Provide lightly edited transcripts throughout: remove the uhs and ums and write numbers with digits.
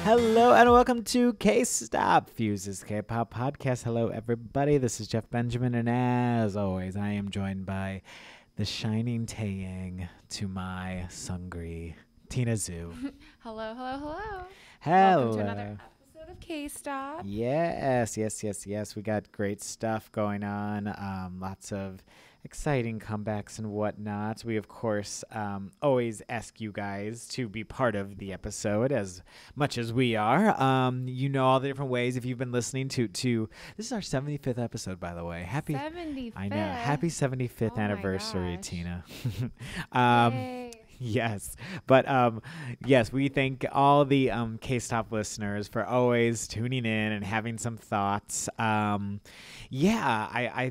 Hello and welcome to K-Stop, Fuse's K-Pop podcast. Hello, everybody. This is Jeff Benjamin, and as always, I am joined by the shining Taeyang to my Sungri, Tina Zhu. Hello, hello, hello. Hello. Welcome to another episode of K-Stop. Yes. We got great stuff going on. Lots of exciting comebacks and whatnot. We, of course, always ask you guys to be part of the episode as much as we are. You know all the different ways. If you've been listening to this is our 75th episode, by the way. Happy 75th. I know. Happy 75th Oh my anniversary, gosh. Tina. Yay. Yes. But yes, we thank all the K-Stop listeners for always tuning in and having some thoughts. I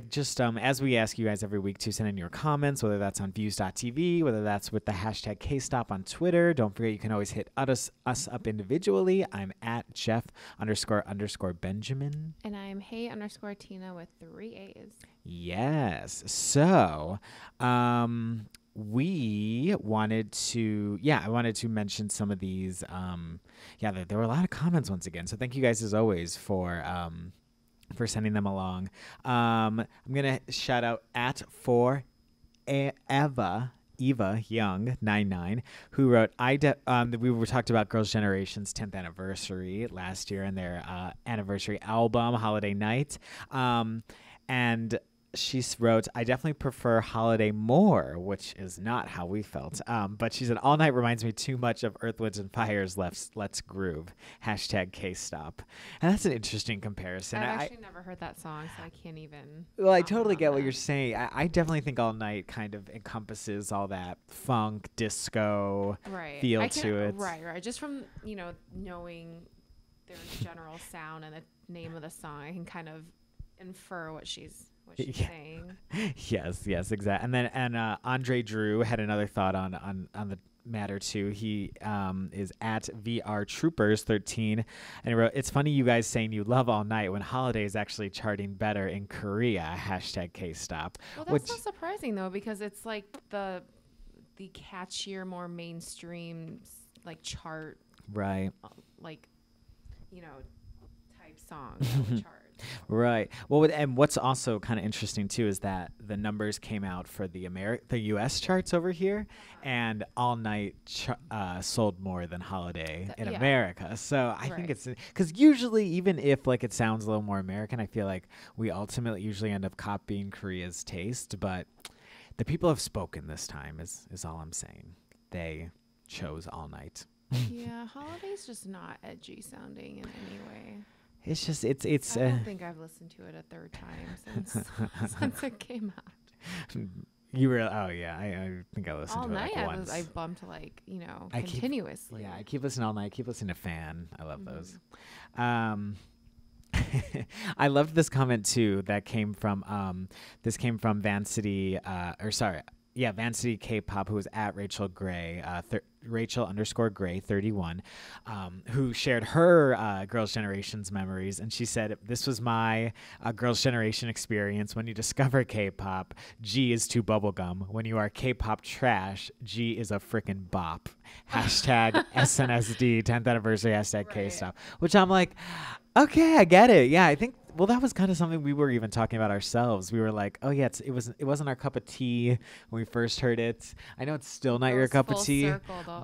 just, as we ask you guys every week to send in your comments, whether that's on views.tv, whether that's with the hashtag K-Stop on Twitter. Don't forget, you can always hit us up individually. I'm at Jeff__Benjamin. And I'm Hey_Tina with 3 A's. Yes. So, we wanted to, I wanted to mention some of these. There were a lot of comments once again. So thank you guys as always for sending them along. I'm gonna shout out at for Eva Young 99, who wrote, we were talked about Girls' Generation's 10th anniversary last year and their anniversary album Holiday Night, and she wrote, I definitely prefer Holiday more, which is not how we felt. But she said, All Night reminds me too much of Earth, Winds, and Fire's Let's Groove. Hashtag K-Stop. And that's an interesting comparison. I've actually never heard that song, so I can't even. Well, I totally get what you're saying. I definitely think All Night kind of encompasses all that funk, disco feel to it. Right. Just from, knowing their general sound and the name of the song, I can kind of infer what she's saying. Yes, exactly. And Andre Drew had another thought on the matter too. He is at VR Troopers 13, and he wrote, "It's funny you guys saying you love All Night when Holiday is actually charting better in Korea." Hashtag K-Stop. Well, that's not surprising though, because it's like the catchier, more mainstream chart, right? Type song that would chart. Right. Well, and what's also kind of interesting too is that the numbers came out for the U.S. charts over here, and All Night sold more than Holiday in America. So I think it's because usually, even if it sounds a little more American, I feel like we ultimately usually end up copying Korea's taste. But the people have spoken this time. Is all I'm saying. They chose All Night. Yeah, Holiday's just not edgy sounding in any way. It's just it's. I don't think I've listened to it a third time since it came out. You were I think I listened all to it night. Once. I bumped continuously. I keep listening all night. I keep listening to Fan. I love those. I loved this comment too that came from Vancity Vancity K-pop, who was at Rachel Gray, Rachel_Gray 31, who shared her Girls' Generation's memories. And she said, this was my Girls' Generation experience. When you discover K-pop, G is too bubblegum. When you are K-pop trash, G is a frickin' bop. Hashtag SNSD 10th anniversary, hashtag K-stop. Which I'm like, okay, I get it. Yeah, I think, well, that was kind of something we were even talking about ourselves. We were like, oh yeah, it wasn't our cup of tea when we first heard it. I know it's still not your cup of tea,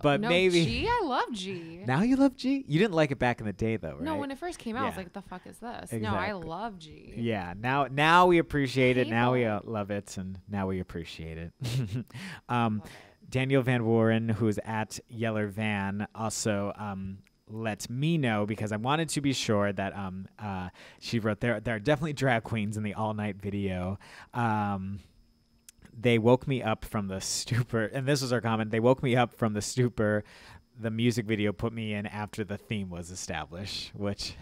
but no, maybe. G, I love G. Now you love G? You didn't like it back in the day though, right? No, when it first came out, I was like, what the fuck is this? Exactly. No, I love G. Yeah, now we appreciate it. Now we love it, and now we appreciate it. Daniel Van Warren, who is at Yeller Van, also let me know, because I wanted to be sure that she wrote, there are definitely drag queens in the All Night video. They woke me up from the stupor, and this was our comment, they woke me up from the stupor the music video put me in after the theme was established, which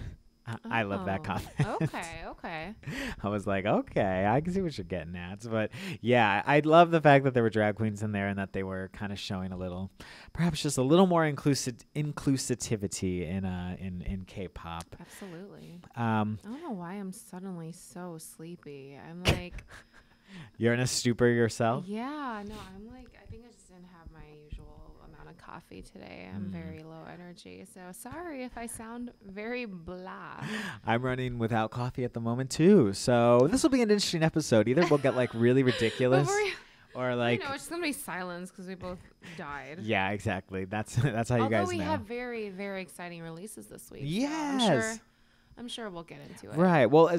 I love that comment. Okay. I was like, okay, I can see what you're getting at. But yeah, I love the fact that there were drag queens in there and that they were kind of showing a little, perhaps just a little more inclusivity in K-pop. Absolutely. I don't know why I'm suddenly so sleepy. I'm like, you're in a stupor yourself? Yeah, no, I'm like, I think I just didn't have my usual amount of coffee today. I'm very low energy. So sorry if I sound very blah. I'm running without coffee at the moment too. So this will be an interesting episode. Either we'll get like really ridiculous or like it's just gonna be silence because we both died. Yeah, exactly. That's how you guys know. Although we have very, very exciting releases this week. Yes. So I'm sure we'll get into it. Right. Well,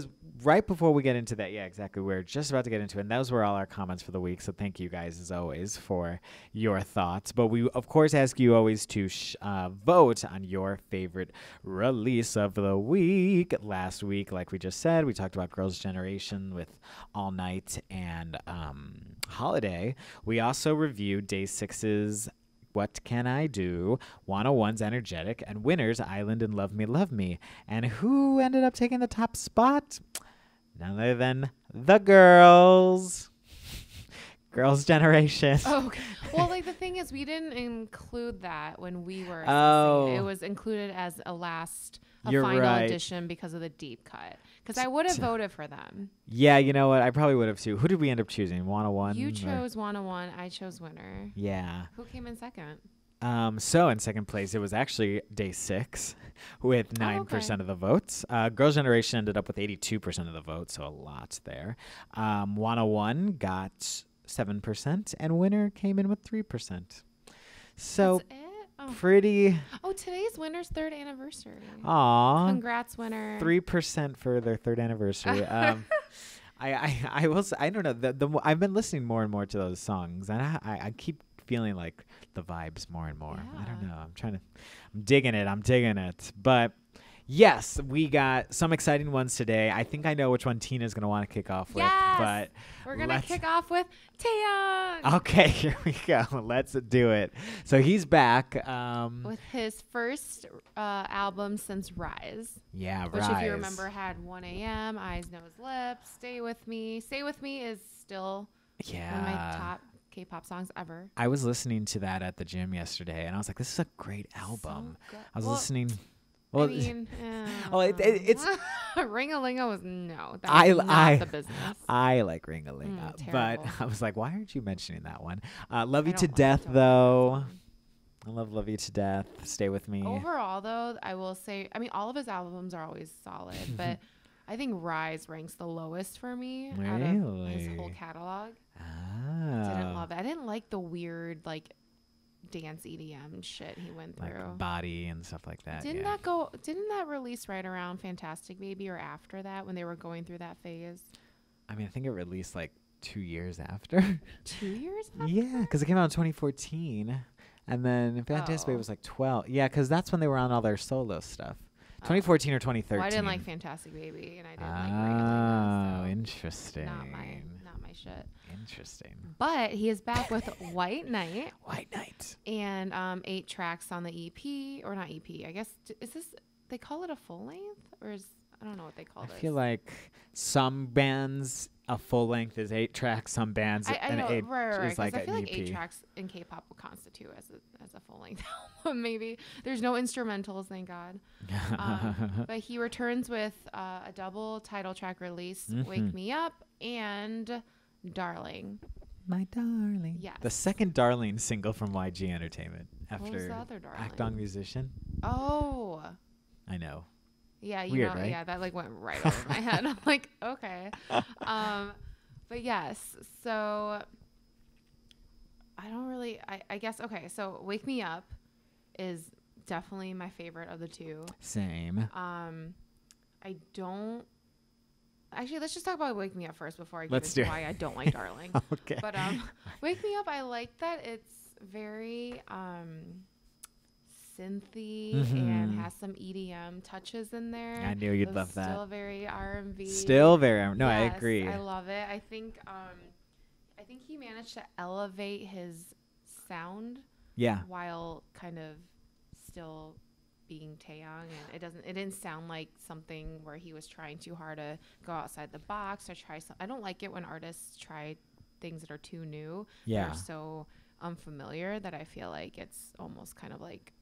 right before we get into that, yeah, exactly. We're just about to get into it. And those were all our comments for the week. So thank you guys, as always, for your thoughts. But we, of course, ask you always to vote on your favorite release of the week. Last week, like we just said, we talked about Girls' Generation with All Night and Holiday. We also reviewed Day 6's What Can I Do, 101's Energetic, and Winners, Island and Love Me, Love Me. And who ended up taking the top spot? None other than the girls. Girls' Generation. Oh, okay. Well, like the thing is, we didn't include that when we were assessing Oh. it. It was included as a You're final right. edition because of the deep cut. Because I would have voted for them. Yeah, you know what? I probably would have too. Who did we end up choosing? 101? You chose 101. I chose Winner. Yeah. Who came in second? So in second place, it was actually Day 6 with 9% of the votes. Girls' Generation ended up with 82% of the votes, so a lot there. 101 got 7%, and Winner came in with 3%. So That's it? Oh. pretty. Oh, today's Winner's 3rd anniversary. Aw. Congrats, Winner. 3% for their 3rd anniversary. I will say, I don't know. I've been listening more and more to those songs, and I keep feeling like the vibes more and more. I don't know. I'm digging it. But yes, we got some exciting ones today. I think I know which one Tina's going to want to kick off with. But we're going to kick off with Taeyang. Okay, here we go. Let's do it. So he's back. With his first album since Rise. Yeah, which, Rise. if you remember, had 1 a.m., Eyes, Nose, Lips, Stay With Me. Stay With Me is still one of my top K-pop songs ever. I was listening to that at the gym yesterday, and I was like, this is a great album. So good. I was listening. Well, I mean, it's Ring-a-Linga was not the business. I like Ring-a-Linga, but I was like, why aren't you mentioning that one? Love You to like Death, it, though. I love You to Death. Stay With Me. Overall, though, I will say, I mean, all of his albums are always solid, but I think Rise ranks the lowest for me out of his whole catalog. Didn't love it. I didn't like the weird, like, dance EDM shit he went through. Like Body and stuff like that. Didn't that release right around Fantastic Baby or after that when they were going through that phase? I mean, I think it released like 2 years after. 2 years after? Yeah, because it came out in 2014. And then Fantastic Baby was like 12. Yeah, because that's when they were on all their solo stuff. 2014 or 2013. Well, I didn't like Fantastic Baby, and I didn't like Ring-a-Linga, so interesting. Not my shit. Interesting. But he is back with White Night. White Night. And 8 tracks on the EP, or not EP. I guess is this, they call it a full length, or is, I don't know what they call it. I feel like some bands a full length is 8 tracks. Some bands I know, an 8 right, is like I feel an like EP. 8 tracks in K-pop will constitute as a full length album. Maybe there's no instrumentals, thank God. But he returns with a double title track release, "Wake Me Up" and "Darling." My Darling. Yes. The second Darling single from YG Entertainment What was after the other Darling? Act On Musician. Oh. I know. Yeah, Weird, right? Yeah, that like went right over my head. I'm like, okay. But yes, so I don't really, I guess, okay, so "Wake Me Up" is definitely my favorite of the two. Same. I don't, actually, let's just talk about "Wake Me Up" first before I get Let's into do it. why I don't like "Darling." Okay. But "Wake Me Up," I like that it's very synthy and has some EDM touches in there. I knew you'd love that. Still very R&B. No, I Yes, agree. I love it. I think he managed to elevate his sound. Yeah. While kind of still being Taeyang, and it didn't sound like something where he was trying too hard to go outside the box or try some. I don't like it when artists try things that are too new. Yeah. Or so unfamiliar that I feel like it's almost kind of like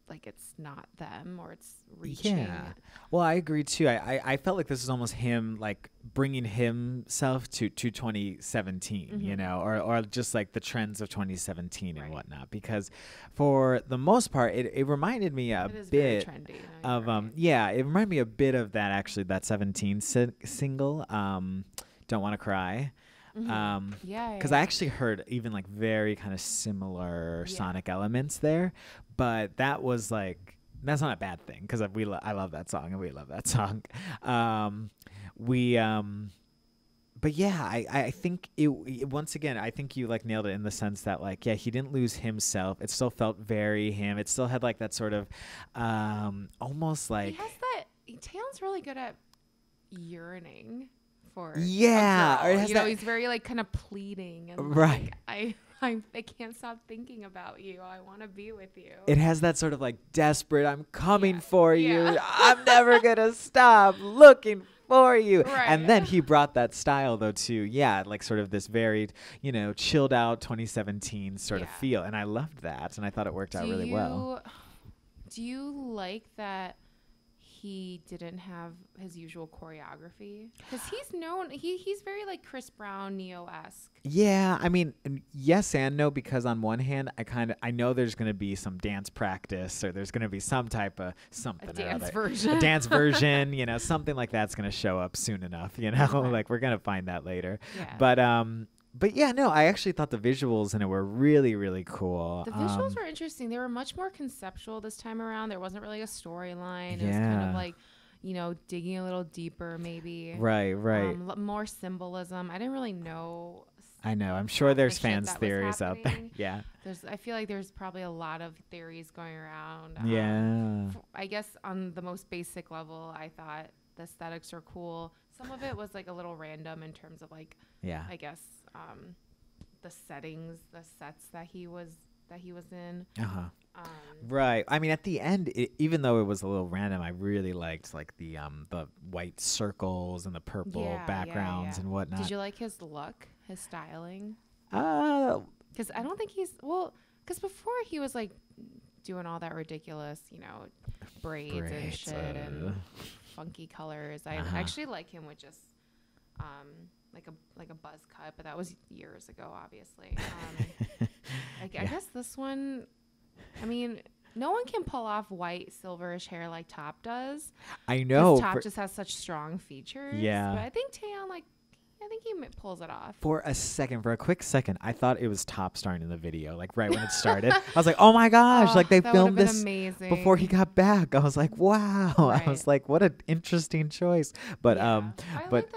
like it's not them or it's reaching. Yeah. Well, I agree too. I felt like this is almost him like bringing himself to 2017, you know, or just like the trends of 2017 and whatnot. Because for the most part, it reminded me a bit trendy, of it reminded me a bit of that actually, that 17 single, Don't Want to Cry. Because I actually heard even like very kind of similar sonic elements there, but that was like, that's not a bad thing because I love that song and we love that song. But yeah, I think once again, I think you like nailed it in the sense that like, yeah, he didn't lose himself. It still felt very him. It still had like that sort of almost like, he has that. Taeyang's really good at yearning for or you know, he's very like kind of pleading and right. Like, I can't stop thinking about you. I want to be with you. It has that sort of like desperate, I'm coming for you. I'm never gonna stop looking for you. Right. And then he brought that style though to like sort of this very, you know, chilled out 2017 sort of feel, and I loved that, and I thought it worked out really well. Do you like that he didn't have his usual choreography? Because he's known, he's very like Chris Brown, Neo-esque. Yeah, I mean, yes and no, because on one hand, I know there's going to be some dance practice, or there's going to be some type of something, a dance version, you know, something like that's going to show up soon enough, you know, like we're going to find that later. Yeah. But yeah, no, I actually thought the visuals in it were really, really cool. The visuals were interesting. They were much more conceptual this time around. There wasn't really a storyline. It was kind of like, you know, digging a little deeper maybe. Right. More symbolism. I didn't really know. I know. I'm sure there's fans theories out there. Yeah. I feel like there's probably a lot of theories going around. I guess on the most basic level, I thought the aesthetics are cool. Some of it was like a little random in terms of like, I guess, the settings, the sets that he was in. Right. I mean, at the end, even though it was a little random, I really liked like the white circles and the purple backgrounds and whatnot. Did you like his look, his styling? Because I don't think because before he was like doing all that ridiculous, you know, braids and shit and funky colors. I actually like him with just like a buzz cut, but that was years ago, obviously. I guess this one, I mean, no one can pull off white silverish hair like Top does. I know. Top just has such strong features. Yeah. But I think Taeyang, I think he pulls it off. For a quick second, I thought it was Top starring in the video, like right when it started. I was like, oh my gosh, like they filmed this amazing. Before he got back. I was like, wow. Right. I was like, what an interesting choice. But I like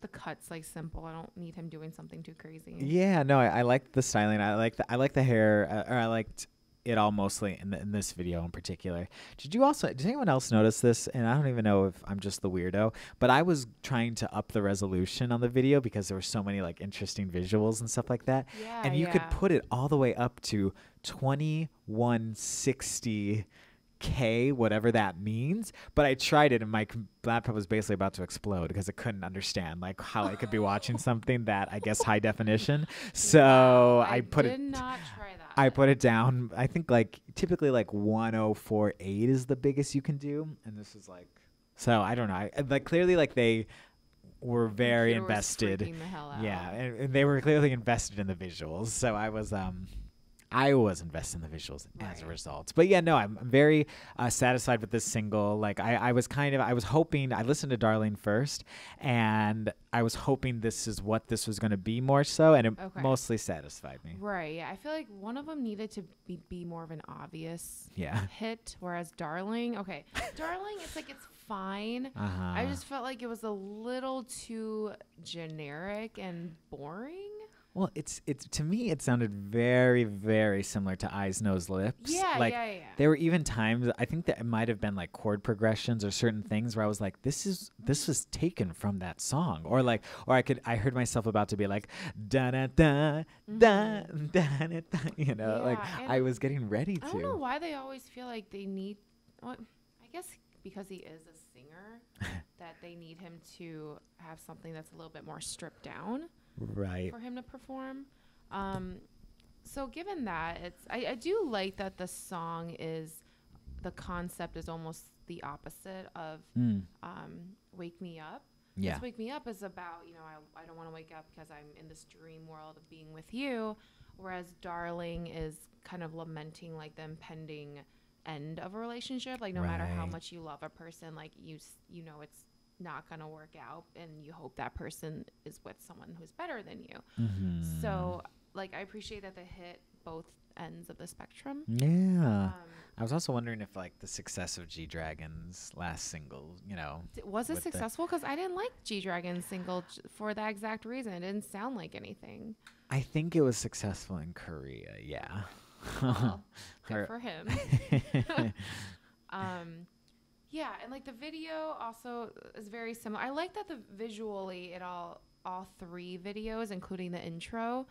the cuts, like simple. I don't need him doing something too crazy. Yeah, no, I liked the styling. I like the hair, or I liked it all mostly in this video in particular. Did anyone else notice this? And I don't even know if I'm just the weirdo, but I was trying to up the resolution on the video because there were so many like interesting visuals and stuff like that. Yeah, and you could put it all the way up to 2160 K, whatever that means. But I tried it and my laptop was basically about to explode because it couldn't understand like how I could be watching something that I guess high definition. So I did not try that. I put it down. I think like typically like 1048 is the biggest you can do, and this is like, so I don't know. Like clearly like they were very invested. The hell out. Yeah, and they were clearly invested in the visuals. So I was invested in the visuals as a result. But yeah, no, I'm very satisfied with this single. Like I was hoping, I listened to Darling first, and I was hoping this is what this was going to be more so, and it mostly satisfied me. Right, yeah. I feel like one of them needed to be more of an obvious hit, whereas Darling, it's like it's fine. I just felt like it was a little too generic and boring. Well, it's to me it sounded very, very similar to Eyes, Nose, Lips. Yeah. There were even times, I think that it might have been like chord progressions or certain things where I was like, this was taken from that song, or I heard myself about to be like da da da da da da, you know, like I was getting ready to. I don't know why they always feel like they need. Well, I guess because he is a singer, that they need him to have something that's a little bit more stripped down. Right. For him to perform. So given that, I do like that the song is the concept is almost the opposite of Wake Me Up. Yeah. This Wake Me Up is about, I don't want to wake up because I'm in this dream world of being with you. Whereas Darling is kind of lamenting like the impending end of a relationship. Like no matter how much you love a person, like you know it's not going to work out and you hope that person is with someone who's better than you. So like I appreciate that they hit both ends of the spectrum. Yeah. I was also wondering if like the success of G-Dragon's last single, was it successful? Because I didn't like G-Dragon's single for that exact reason. It didn't sound like anything. I think it was successful in Korea. Yeah. Well, good for him. Yeah, and like the video also is very similar. I like that the visually all three videos, including the intro,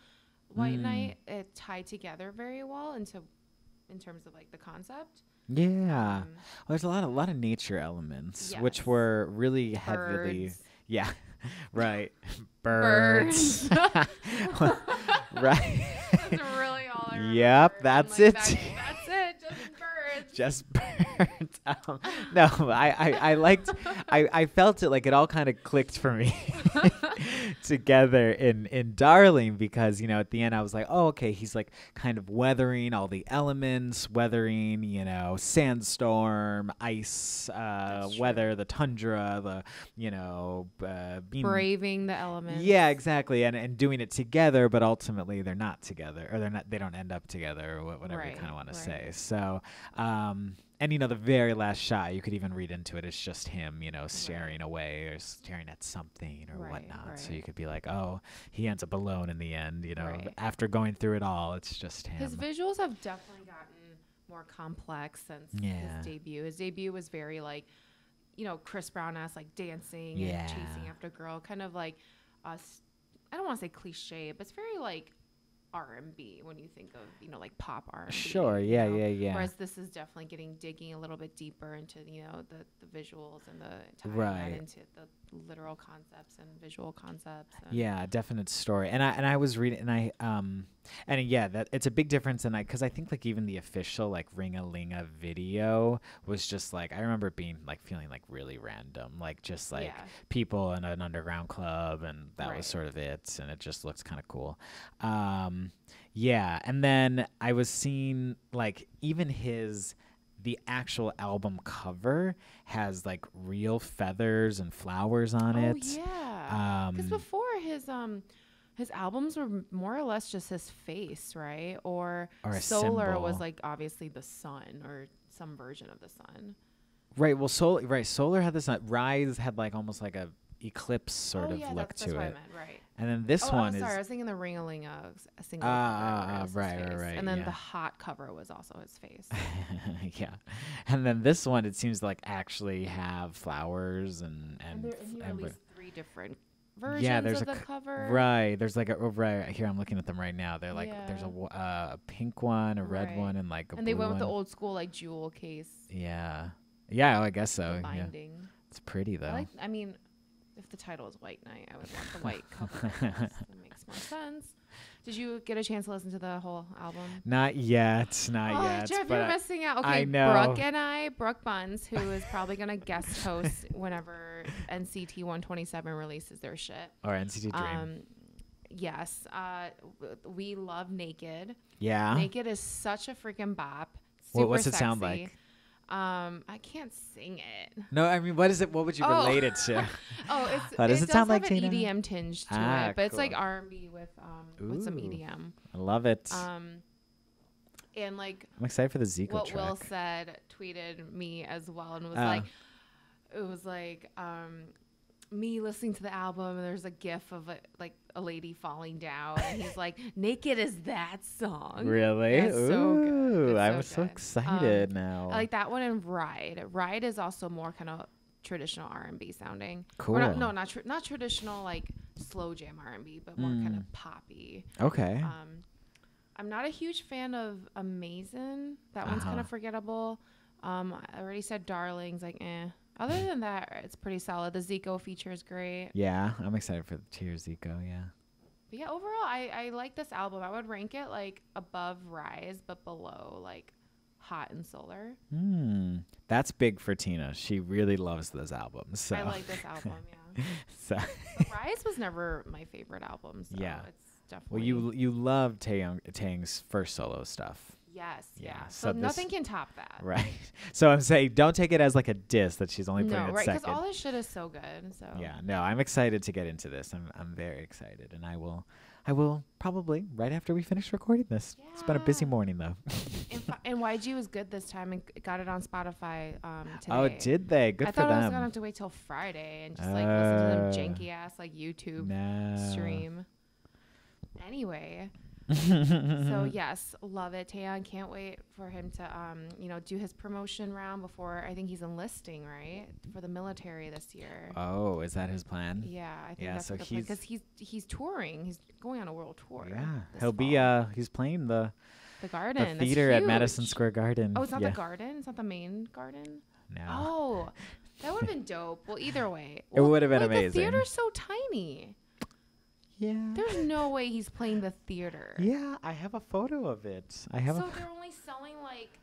White Knight, it tied together very well in terms of like the concept. Yeah. Well, there's a lot of nature elements, which were really heavily. Yeah. Right. Birds. Right. That's really all I remember. Yep, that's like, it. That's it. Just birds. Just birds. No, I liked. I felt it like it all kind of clicked for me together in Darling because at the end I was like, oh okay, he's like kind of weathering all the elements, sandstorm, ice, weather, the tundra, being braving the elements. Yeah, exactly, and doing it together, but ultimately they're not together, or they don't end up together, or whatever you kind of want to say. So, and the very last shot, you could even read into it. It's just him, staring away or staring at something or whatnot. Right. So you could be like, oh, he ends up alone in the end. After going through it all, it's just him. His visuals have definitely gotten more complex since his debut. His debut was very like, Chris Brown-esque, like dancing and chasing after a girl, kind of like us. I don't want to say cliche, but it's very like R&B when you think of like pop R&B. Sure, yeah. Whereas this is definitely digging a little bit deeper into the visuals and the tying that into the literal concepts and visual concepts. And Definite story. And I was reading that it's a big difference. And because I think like even the official like Ring-a-Linga video was just like, I remember being like feeling like really random, like just like people in an underground club, and that was sort of it. And it just looks kind of cool. And then I was seeing like even the actual album cover has like real feathers and flowers on it. Oh yeah. Because before his albums were more or less just his face, right? Or Solar symbol. Was like obviously the sun or some version of the sun. Right. Well, Solar had the sun. Rise had like almost like a eclipse sort of look to it. That's what I meant, right. And then this one is. Sorry, I was thinking the Ring-a-Linga single. Right. And then the hot cover was also his face. Yeah. And then this one, it seems to like actually have flowers and he released 3 different versions of the cover. Right. There's like here I'm looking at them right now. They're like there's a pink one, a red one, and like a blue one. And they went with the old school like jewel case. Yeah. Yeah, I guess so. The binding. Yeah. It's pretty though. If the title is White Knight, I would want the white cover. That makes more sense. Did you get a chance to listen to the whole album? Not yet. Jeff, you're missing out. Okay, I know. Brooke Buns, who is probably going to guest host whenever NCT 127 releases their shit. Or NCT Dream. Yes. We love Naked. Yeah. Naked is such a freaking bop. What's it sound like? I can't sing it. No, I mean, what is it? What would you relate it to? Does it sound like like an EDM tinge to it, but it's like R&B with some EDM. I love it. And like I'm excited for the Zico what track. Will said tweeted me as well and was me listening to the album and there's a gif of a lady falling down and he's like, Naked is that song. Really? Yeah, so good. I'm so excited now. I like that one. And Ride is also more kind of traditional R&B sounding. Cool. Not traditional like slow jam R&B, but more kind of poppy. Okay. I'm not a huge fan of Amazing. That one's kind of forgettable. I already said Darling's like Other than that, it's pretty solid. The Zico feature is great. Yeah, I'm excited for the Tears Zico, yeah. But yeah, overall, I like this album. I would rank it like above Rise, but below like Hot and Solar. That's big for Tina. She really loves those albums. So. I like this album, yeah. So Rise was never my favorite album, so it's definitely. Well, you love Taeyang's first solo stuff. Yes, yeah. So nothing can top that. Right. So I'm saying don't take it as like a diss that she's only putting it second. Because all this shit is so good. So yeah, no, I'm excited to get into this. I'm very excited, and I will probably right after we finish recording this. Yeah. It's been a busy morning though. And YG was good this time and got it on Spotify today. Oh, did they? Good for them. I thought I was gonna have to wait till Friday and just like listen to them janky ass like YouTube stream. Anyway. So yes, love it. Taeyang, can't wait for him to do his promotion round before I think he's enlisting, right? For the military this year. Oh, is that his plan? Yeah, I think that's so because he's touring. He's going on a world tour. Yeah. He'll be he's playing the Garden. The theater at Madison Square Garden. Oh, it's not the Garden? It's not the main Garden? No. Oh, that would have been dope. Well, either way. It would have been amazing. The theater's so tiny. Yeah. There's no way he's playing the theater. Yeah, I have a photo of it. So they're only selling like.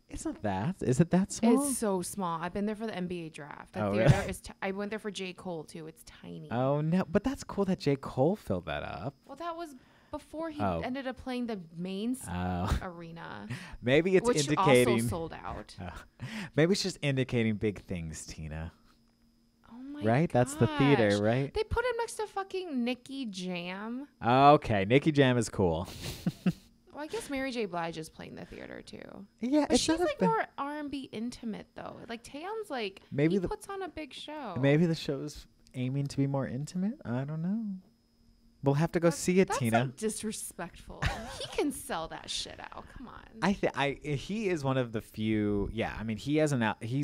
It's not that. Is it that small? It's so small. I've been there for the NBA draft. The theater really? Is. I went there for J. Cole too. It's tiny. Oh no, but that's cool that J. Cole filled that up. Well, that was before he ended up playing the main arena. Maybe it's indicating. Which also sold out. Maybe it's just indicating big things, Tina. Right? That's the theater, right? They put him next to fucking Nicky Jam. Okay, Nicky Jam is cool. Well, I guess Mary J. Blige is playing the theater too. Yeah, but she's like more R&B intimate though. Like Taeyang's like he puts on a big show. Maybe the show's aiming to be more intimate. I don't know. We'll have to go see it, Tina. That's so disrespectful. He can sell that shit out. Come on. He is one of the few. Yeah, I mean, he's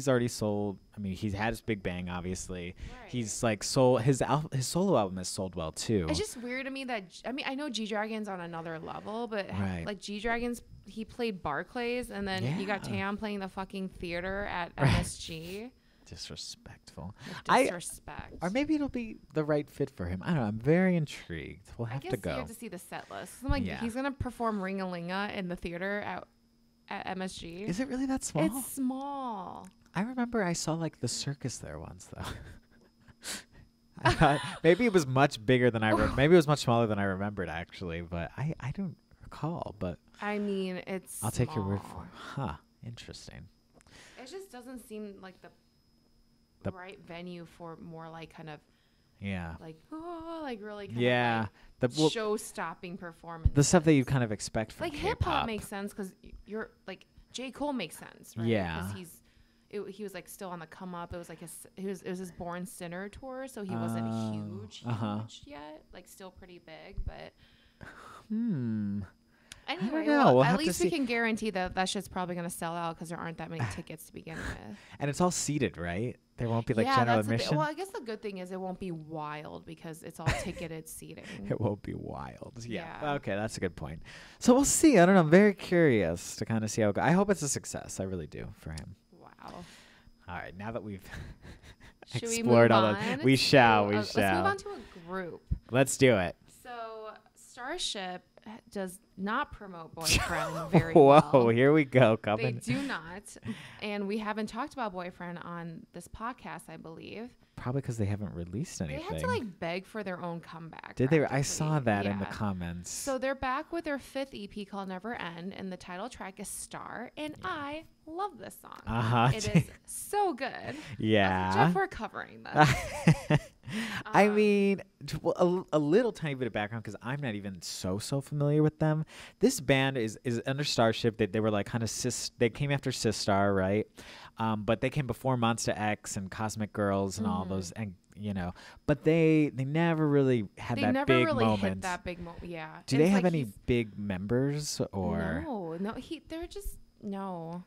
already sold. I mean, he's had his Big Bang, obviously. Right. He's like sold his solo album has sold well too. It's just weird to me that I know G Dragon's on another level, but like G Dragon's, he played Barclays, and then you got Taeyang playing the fucking theater at MSG. Disrespectful. Disrespect. Or maybe it'll be the right fit for him. I don't know. I'm very intrigued. We'll have to go. You have to see the set list. I'm like, he's gonna perform Ring-a-Linga in the theater at MSG. Is it really that small? It's small. I remember I saw like the circus there once though. I thought maybe it was much bigger than maybe it was much smaller than I remembered actually, but I don't recall. But I mean, it's. I'll take your word for it. Huh? Interesting. It just doesn't seem like the right venue for more like kind of like really kind of like show-stopping performance. The stuff that you kind of expect from like hip-hop makes sense because you're like J. Cole makes sense, right? Yeah, because he was like still on the come up. It was like it was his Born Sinner tour, so he wasn't huge yet, like still pretty big, but Anyway, at least we can guarantee that shit's probably going to sell out because there aren't that many tickets to begin with. And it's all seated, right? There won't be like general admission. Well, I guess the good thing is it won't be wild because it's all ticketed seating. It won't be wild. Yeah. Okay, that's a good point. So we'll see. I don't know. I'm very curious to kind of see how it goes. I hope it's a success. I really do for him. Wow. All right. Now that we've explored all that, we shall. Let's move on to a group. Let's do it. So Starship does not promote Boyfriend very well. Whoa, here we go. They do not. And we haven't talked about Boyfriend on this podcast, I believe. Probably because they haven't released anything. They had to like beg for their own comeback. Did they? I saw that in the comments. So they're back with their 5th EP called Never End, and the title track is Star, and I love this song. It is so good. Yeah. Jeff, we're covering this. I mean, a little tiny bit of background because I'm not even so familiar with them. This band is under Starship. They were like kind of they came after Sistar, right? But they came before Monster X and Cosmic Girls and all those, and but they never really had that big moment. Hit that big moment. Yeah. Do they have any big members or? No. They're just no.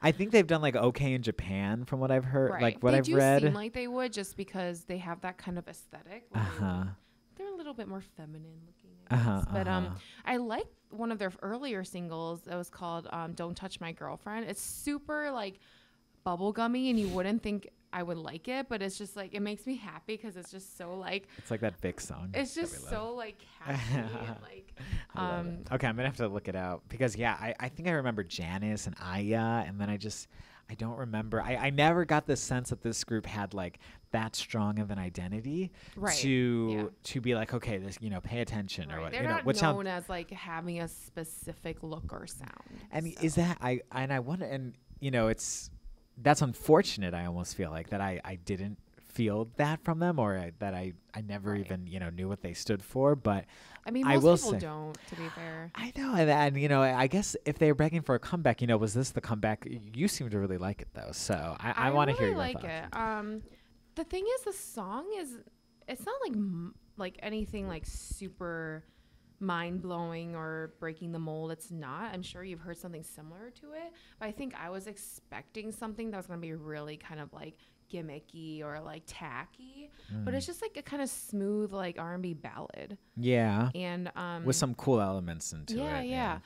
I think they've done like okay in Japan, from what I've heard, like what I've read. They do seem like they would, just because they have that kind of aesthetic. They're a little bit more feminine looking, I guess. But I like one of their earlier singles that was called "Don't Touch My Girlfriend." It's super like bubblegummy, and you wouldn't think I would like it, but it's just like it makes me happy because it's just so like it's like that Vic song. It's just so like catchy and like okay, I'm gonna have to look it out because I think I remember Janice and Aya, and then I don't remember. I never got the sense that this group had like that strong of an identity to be like, okay, this, you know, pay attention or what. They're not known as like having a specific look or sound. And is that I wonder, and you know, that's unfortunate. I almost feel like that I didn't feel that from them, or that I never even, you know, knew what they stood for. But I mean, most people don't, to be fair. I know, and you know, I guess if they were begging for a comeback, you know, was this the comeback? You seem to really like it though, so I want to hear your thoughts. I like it. The thing is, the song it's not like anything like super mind-blowing or breaking the mold. It's not. I'm sure you've heard something similar to it, but I think I was expecting something that was going to be really kind of like gimmicky or like tacky, but it's just like a kind of smooth like R&B ballad. Yeah. And with some cool elements into it. Yeah.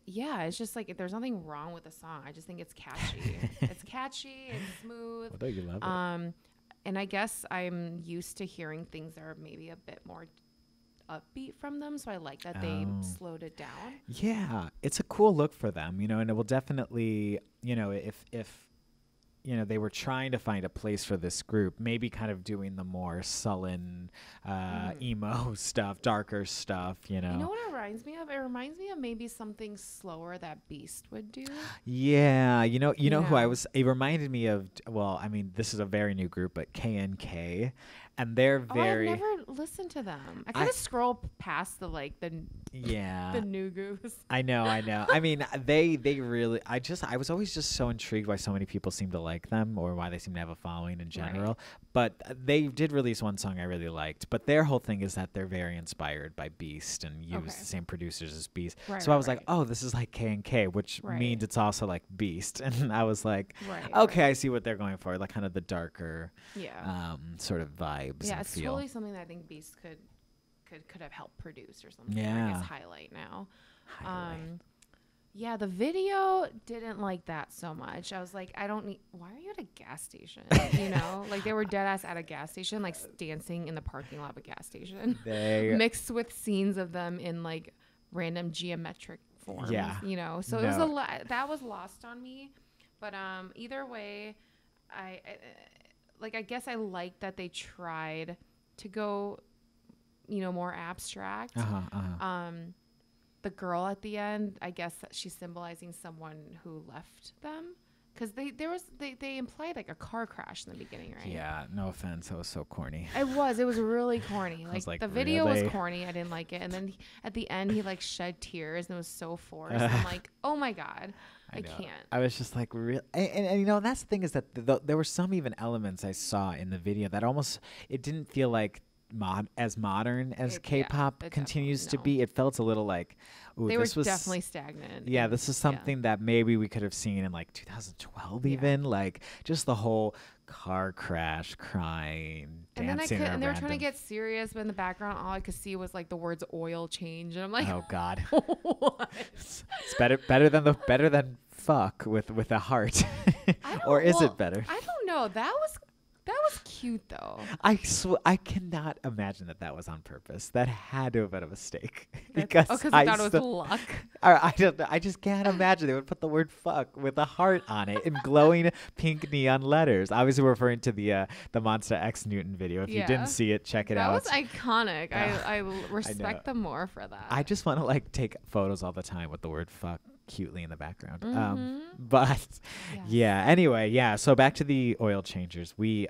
It's just like there's nothing wrong with the song. I just think it's catchy. It's catchy, it's smooth. Well, you love it. And I guess I'm used to hearing things that are maybe a bit more upbeat from them, so I like that they slowed it down. Yeah, it's a cool look for them, you know, and it will definitely, you know, if you know, they were trying to find a place for this group, maybe kind of doing the more sullen, emo stuff, darker stuff, you know. You know what it reminds me of? It reminds me of maybe something slower that Beast would do. Yeah, you know who it reminded me of, well, I mean, this is a very new group, but KNK. And they're very. I've never listened to them. I kind of scroll past the new goose. I know. I mean, they really. I was always just so intrigued why so many people seem to like them, or why they seem to have a following in general. Right. But they did release one song I really liked. But their whole thing is that they're very inspired by Beast and use the same producers as Beast. So I was like, oh, this is like K&K, which means it's also like Beast. And I was like, okay, I see what they're going for, like kind of the darker, sort of vibe. Yeah, it's totally something that I think Beast could have helped produce or something. Yeah, I guess highlight now. Yeah, the video didn't like that so much. I was like, I don't need. Why are you at a gas station? You know, like they were dead ass at a gas station, like dancing in the parking lot of a gas station, mixed with scenes of them in like random geometric forms. Yeah, you know, so it was a lot that was lost on me. But either way, I guess I like that they tried to go, you know, more abstract. The girl at the end, I guess that she's symbolizing someone who left them, because they implied like a car crash in the beginning, right? Yeah, no offense, that was so corny. It was really corny. Like the video was corny. I didn't like it, and then at the end he like shed tears and it was so forced. I'm like, oh my god. I can't. I was just like, real, and you know, that's the thing is that there were some even elements I saw in the video that almost it didn't feel like as modern as K-pop continues to be. It felt a little like, ooh, they were definitely stagnant. Yeah, this is something that maybe we could have seen in like 2012 even, like just the whole car crash, crying, dancing, and they were trying to get serious, but in the background all I could see was like the words oil change, and I'm like, oh god. What? It's better than fuck with a heart. Or is it better? I don't know. That was cute though. I cannot imagine that was on purpose. That had to have been a mistake. Because I thought it was luck. I just can't imagine they would put the word fuck with a heart on it in glowing pink neon letters. Obviously referring to the Monster X Newton video. If you didn't see it, check it out. That was iconic. I respect them more for that. I just want to like take photos all the time with the word fuck cutely in the background. But yeah, anyway, yeah, so back to the oil changers. We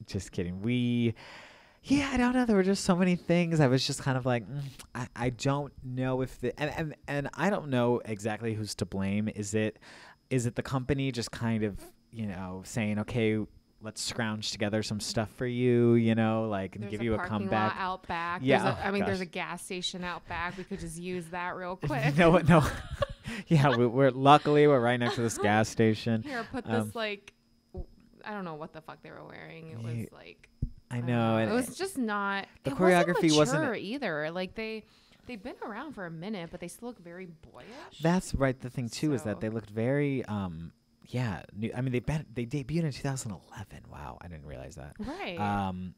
just kidding. I don't know, there were just so many things. I was just kind of like, I don't know if and I don't know exactly who's to blame. Is it the company just kind of, you know, saying, okay, let's scrounge together some stuff for you, you know, like, and give you a comeback. Lot out back. Yeah. There's a gas station out back. We could just use that real quick. No. Yeah, we're luckily right next to this gas station. Here, put this like, I don't know what the fuck they were wearing. It was like, I know. It was just not. The choreography wasn't either. Like they've been around for a minute, but they still look very boyish. That's right. The thing too is that they looked very yeah, I mean, they debuted in 2011. Wow, I didn't realize that. Right.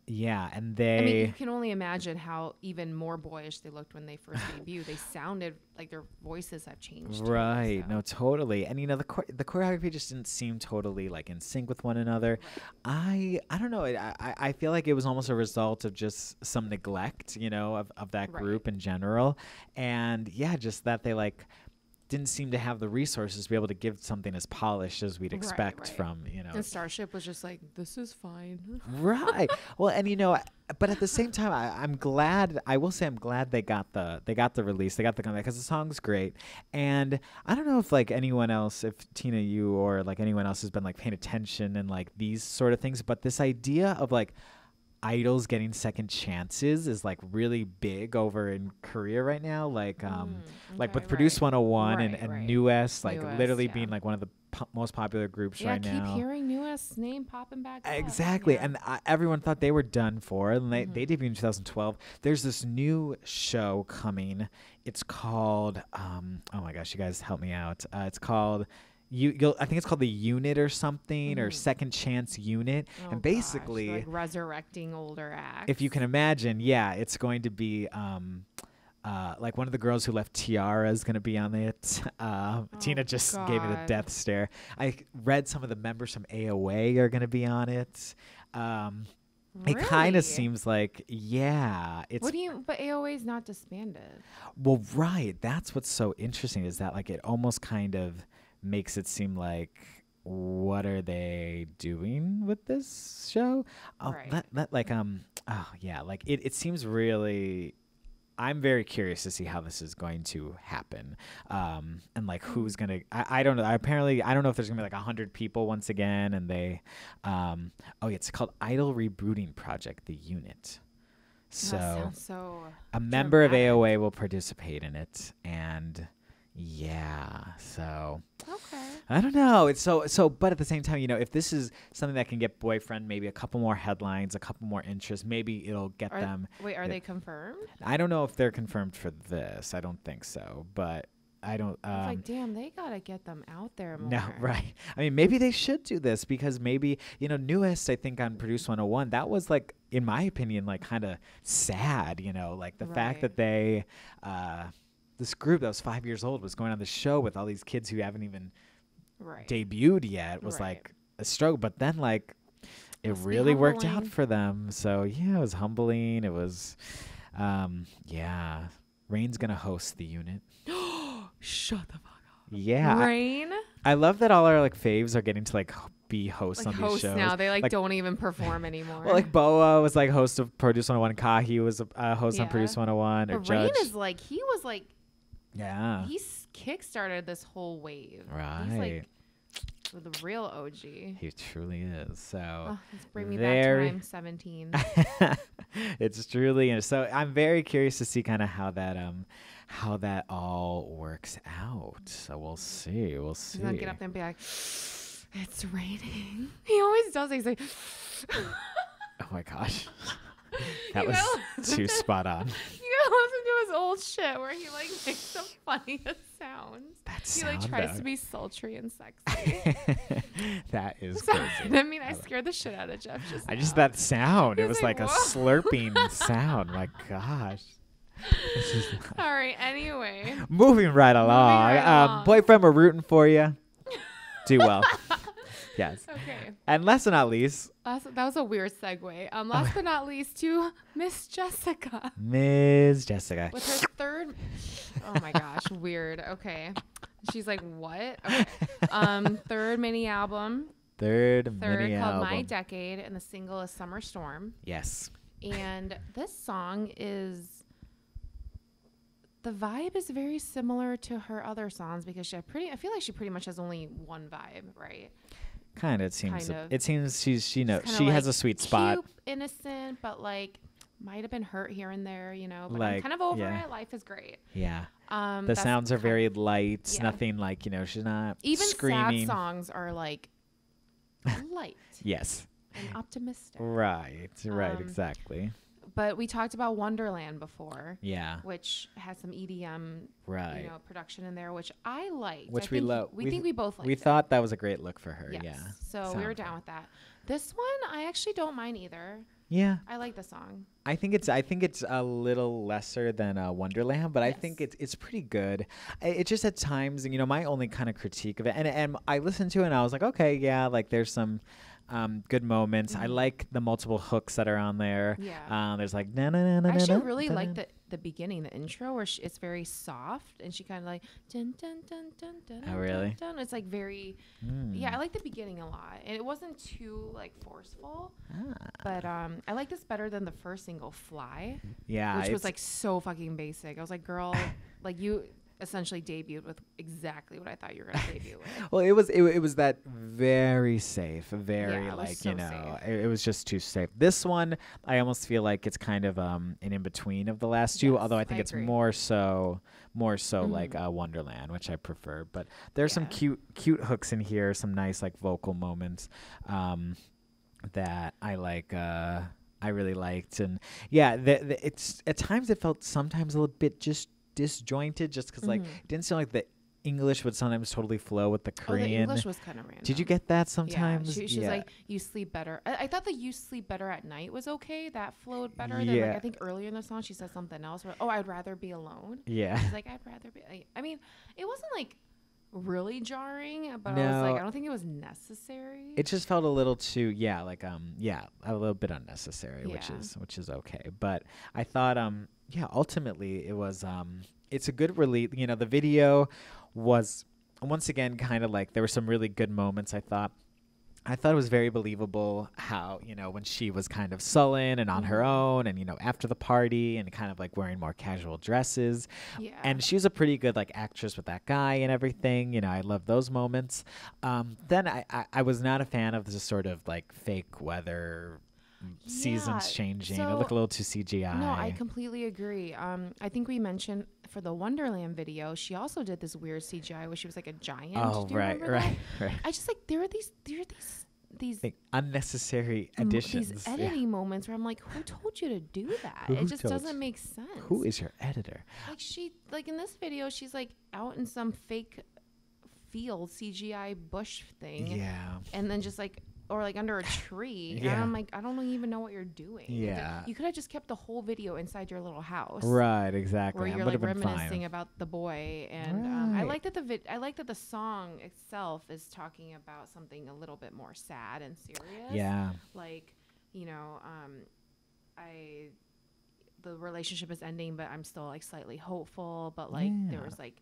Yeah, and I mean, they you can only imagine how even more boyish they looked when they first debuted. They sounded like their voices have changed. right. Too, so. No, totally. And the choreography just didn't seem totally like in sync with one another. Right. I don't know. I feel like it was almost a result of just some neglect, of that group in general. And yeah, just that they like didn't seem to have the resources to be able to give something as polished as we'd expect from, And Starship was just like, this is fine. Right. Well, and but at the same time, I'm glad. I will say I'm glad they got the release. They got the comeback because the song's great. And I don't know if like anyone else, if Tina, you or like anyone else has been like paying attention and like these sort of things. But this idea of like idols getting second chances is like really big over in Korea right now. Like like with Produce 101 and NU'EST, like literally being like one of the most popular groups right now. Yeah, keep hearing NU'EST's name popping back up. Exactly. And everyone thought they were done for. And they debuted in 2012. There's this new show coming. It's called, oh my gosh, you guys help me out. It's called... I think it's called The Unit or something, or Second Chance Unit. And basically, like resurrecting older acts. If you can imagine, yeah, it's going to be like one of the girls who left Tiara is going to be on it. Tina just gave me the death stare. I read some of the members from AOA are going to be on it. It kind of seems like, yeah. But AOA is not disbanded. Well, right. That's what's so interesting is that like it almost kind of makes it seem like, what are they doing with this show? It seems really... I'm very curious to see how this is going to happen, and like who's gonna. I don't know. Apparently, I don't know if there's gonna be like 100 people once again, and they. It's called Idol Rebooting Project, The Unit. So, a member of AOA will participate in it, and yeah, so. Okay. I don't know. It's so, but at the same time, if this is something that can get Boyfriend maybe a couple more headlines, a couple more interest, maybe it'll get them. Wait, are they confirmed? I don't know if they're confirmed for this. I don't think so, but I don't. It's like, damn, they gotta get them out there more. No, right. I mean, maybe they should do this because maybe NU'EST, I think on Produce 101, that was like, in my opinion, like kind of sad. Like the fact that they. This group that was 5 years old was going on the show with all these kids who haven't even debuted yet was like a struggle. But then like it really worked out for them. So yeah, it was humbling. It was, Rain's going to host The Unit. Shut the fuck up. Yeah. Rain? I love that all our like faves are getting to like be hosts on these shows. Now. They like don't even perform anymore. Well, like Boa was like host of Produce 101. Kahi was a host on Produce 101. Or Rain is like, he was like, yeah. He kickstarted this whole wave. Right. He's like the real OG. He truly is. So let's bring me back to when I'm 17. It's truly, so I'm very curious to see kind of how that all works out. So we'll see. He's gonna get up there and be like, it's raining. He always does it. He's like, oh my gosh. That was too spot on. You gotta listen to his old shit where he like makes the funniest sounds. He like tries to be sultry and sexy. That is crazy. I mean, I scared the shit out of Jeff just that sound. It was like a slurping sound. My gosh. All right. Anyway. Moving right along. Boyfriend, we're rooting for you. Do well. Yes. Okay. And last but not least. That was a weird segue. Last but not least to Miss Jessica. Ms. Jessica. With her third. Oh my gosh. Weird. Okay. She's like, what? Okay. Third mini album. Third mini called album. My Decade, and the single is Summer Storm. Yes. And this song is. The vibe is very similar to her other songs because I feel like she pretty much has only one vibe, right? Kind of. It seems. It seems she has a sweet spot. Cute, innocent, but like might have been hurt here and there, But like, I'm kind of over it. Life is great. Yeah. The sounds are very light. Yeah. Nothing like she's not even screaming. Sad songs are like light. Yes. And optimistic. Right. Exactly. But we talked about Wonderland before. Yeah. Which has some EDM, right. production in there, which I liked. Which we love. We think we both liked. We thought that was a great look for her. Yes. Yeah. So we were down with that. This one, I actually don't mind either. Yeah. I like the song. I think it's a little lesser than Wonderland, but I think it's pretty good. It just at times, my only kind of critique of it, and I listened to it and I was like, okay, yeah, like there's some good moments. I like the multiple hooks that are on there. Yeah. There's like na na na na. I actually really like the beginning, the intro, where it's very soft and she kind of like dun dun dun dun dun. Oh really? Dun, dun. It's like very. Yeah, I like the beginning a lot, and it wasn't too like forceful. But I like this better than the first single, Fly. Yeah. Which was like so fucking basic. I was like, girl, like you essentially debuted with exactly what I thought you were gonna debut with. Well, it was that very safe, very like so it was just too safe. This one, I almost feel like it's kind of an in between of the last two, although I think it's agree. more so like Wonderland, which I prefer. But there's some cute hooks in here, some nice like vocal moments that I like. I really liked, and it's at times it felt sometimes a little bit just disjointed, just because like it didn't sound like the English would sometimes totally flow with the Korean. The English was kind of random. Did you get that sometimes? Yeah, she's like, you sleep better. I thought the you sleep better at night was okay. That flowed better than like I think earlier in the song she said something else. Where, I'd rather be alone. Yeah. She's like, I'd rather be. I mean, it wasn't like really jarring, but I was like, I don't think it was necessary. It just felt a little too a little bit unnecessary, which is okay. But I thought ultimately it was it's a good release. The video was once again kind of like there were some really good moments. I thought it was very believable how, when she was kind of sullen and on her own and, after the party and kind of like wearing more casual dresses. Yeah. And she was a pretty good like actress with that guy and everything. I love those moments. Then I was not a fan of this sort of like fake weather seasons changing. It looked a little too CGI. No, I completely agree. I think we mentioned for the Wonderland video, she also did this weird CGI where she was like a giant. Oh, right. I just like there are these like unnecessary additions. These editing moments where I'm like, who told you to do that? It just doesn't make sense. Who is your editor? Like in this video, she's like out in some fake field CGI bush thing. Yeah. And then just like or like under a tree. And I'm like, I don't even know what you're doing. Yeah. You could have just kept the whole video inside your little house. Right, exactly. Where you're like reminiscing about the boy. And I like that the song itself is talking about something a little bit more sad and serious. Yeah. Like, the relationship is ending, but I'm still like slightly hopeful. But like there was like,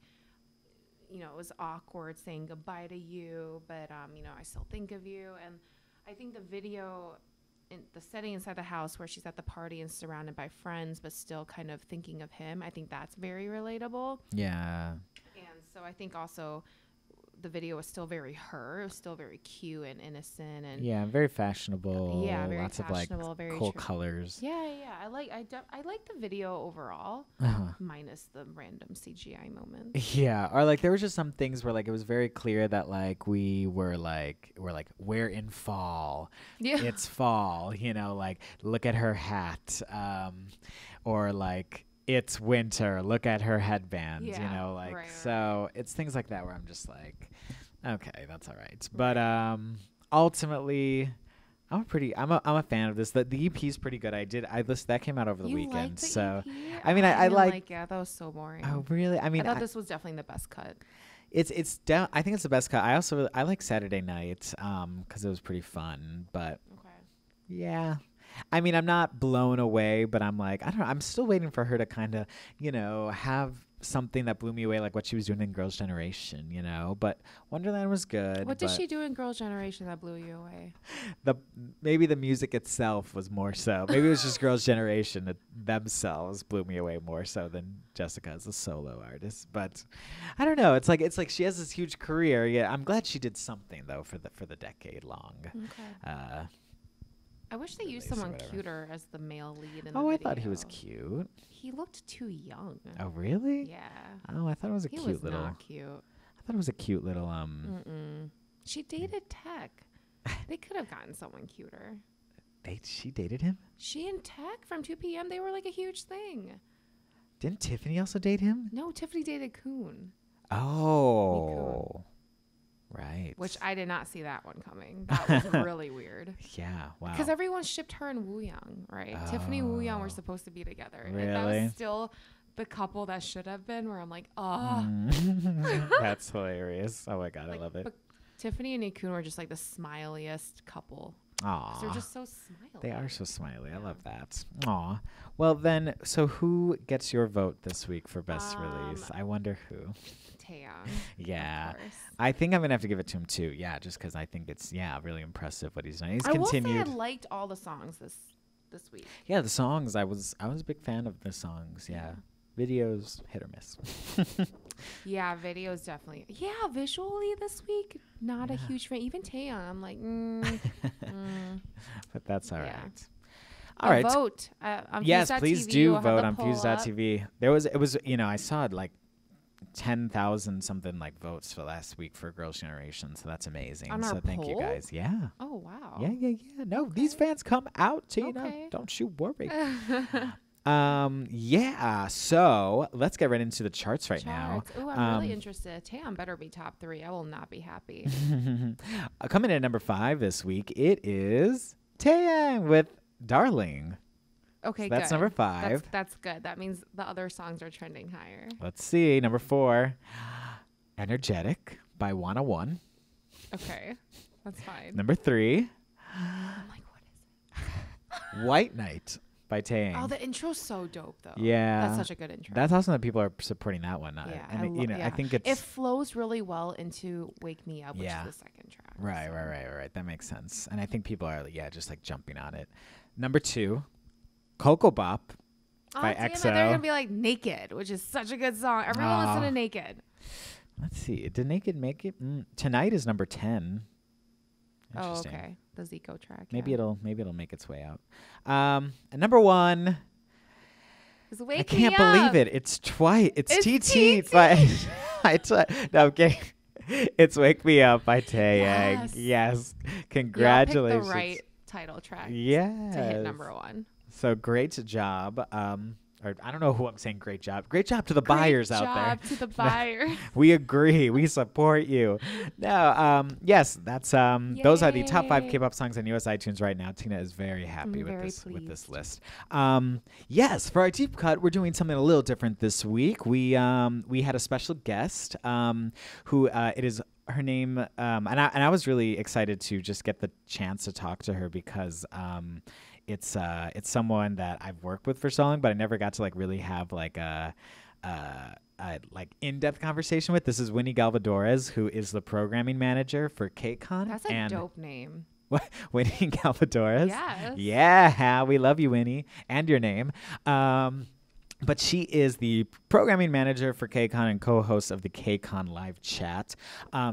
it was awkward saying goodbye to you, but I still think of you. And I think the video, in the setting inside the house where she's at the party and surrounded by friends, but still kind of thinking of him, I think that's very relatable. Yeah. And so I think also the video was still very her. It was still very cute and innocent and very fashionable. Yeah, very lots fashionable, of like very cool colors. Yeah. I like the video overall, minus the random CGI moments. Yeah, or like there was just some things where like it was very clear that like we're we're in fall. Yeah, it's fall. Like look at her hat, or like. It's winter. Look at her headbands, right. So it's things like that where I'm just like, okay, that's all right. But ultimately, I'm a fan of this. The EP is pretty good. I listened. That came out over the weekend. Liked the so EP? I mean, I like. Yeah, that was so boring. Oh really? I mean, I thought this was definitely the best cut. It's down. I think it's the best cut. I like Saturday Night because it was pretty fun. But yeah. I mean, I'm not blown away, but I'm like, I don't know. I'm still waiting for her to kind of, have something that blew me away, like what she was doing in Girls' Generation, But Wonderland was good. What did she do in Girls' Generation that blew you away? Maybe the music itself was more so. Maybe it was just Girls' Generation that themselves blew me away more so than Jessica as a solo artist. But I don't know. It's like she has this huge career. Yeah, I'm glad she did something though for the decade long. Okay. I wish they used someone cuter as the male lead in the video. I thought he was cute. He looked too young. Oh, really? Yeah. Oh, I thought it was He was not cute. I thought it was a cute little She dated Tech. They could have gotten someone cuter. She dated him? She and Tech from 2 p.m. They were like a huge thing. Didn't Tiffany also date him? No, Tiffany dated KCON. Oh. Right. Which I did not see that one coming. That was really weird. Yeah, wow. Because everyone shipped her and Woo Young, right? Tiffany and Woo Young were supposed to be together. Really? And that was still the couple that should have been, where I'm like, oh. That's hilarious. Oh my God, I love it. But Tiffany and KCON were just like the smiliest couple. Aw. They're just so smiley. They are so smiley. I love that. Aw. Well, then, so who gets your vote this week for best release? I wonder who. Taeyang. Yeah. I think I'm going to have to give it to him too. Yeah, just because I think it's, really impressive what he's done. He's continued. Will say I liked all the songs this week. Yeah, the songs. I was a big fan of the songs. Yeah. Videos, hit or miss. Yeah, videos definitely. Yeah, visually this week, not a huge fan. Even Taeyang, I'm like, But that's all right. All right. Vote. On yes, please do vote on Fuse.tv. It was, I saw like 10,000 something like votes for last week for Girls' Generation. So that's amazing. So thank you guys. Yeah. Oh, wow. Yeah. No, these fans come out, Tina. Don't you worry. So let's get right into the charts now. Oh, I'm really interested. Taeyang better be top 3. I will not be happy. Coming in at number 5 this week, it is Taeyang with Darling. Okay, so that's good. number 5. That's good. That means the other songs are trending higher. Let's see. Number 4, Energetic by 101. Okay, that's fine. Number 3, I'm like, what is it? White Night by Taeyang. Oh, the intro's so dope, though. Yeah. That's such a good intro. That's awesome that people are supporting that one. Yeah, and I think it flows really well into Wake Me Up, which is the second track. Right. That makes sense. And I think people are, just like jumping on it. Number 2, Coco Bop by EXO. They're going to be like Naked, which is such a good song. Everyone listen to Naked. Let's see. Did Naked make it? Tonight is number 10. Oh, okay. The Zico track. Maybe it'll make its way out. And number 1. I can't believe it. It's twice. It's TT by no, I'm kidding. It's Wake Me Up by Taeyang. Yes. Congratulations. The right title track. Yes. To hit number 1. So great job. Or I don't know who I'm saying great job. Great job to the buyers out there. Great job to the buyer. We agree. We support you. No, yes, that's those are the top 5 K-pop songs on US iTunes right now. Tina is very happy with this list. Yes, for our deep cut, we're doing something a little different this week. We had a special guest who it is her name and I was really excited to just get the chance to talk to her because it's someone that I've worked with for so long, but I never got to like really have like a like in-depth conversation with. This is Winnie Galbadores, who is the programming manager for KCON. That's a dope name. What? Winnie Galbadores? Yes. Yeah, we love you, Winnie, and your name. But she is the programming manager for KCON and co-host of the KCON live chat.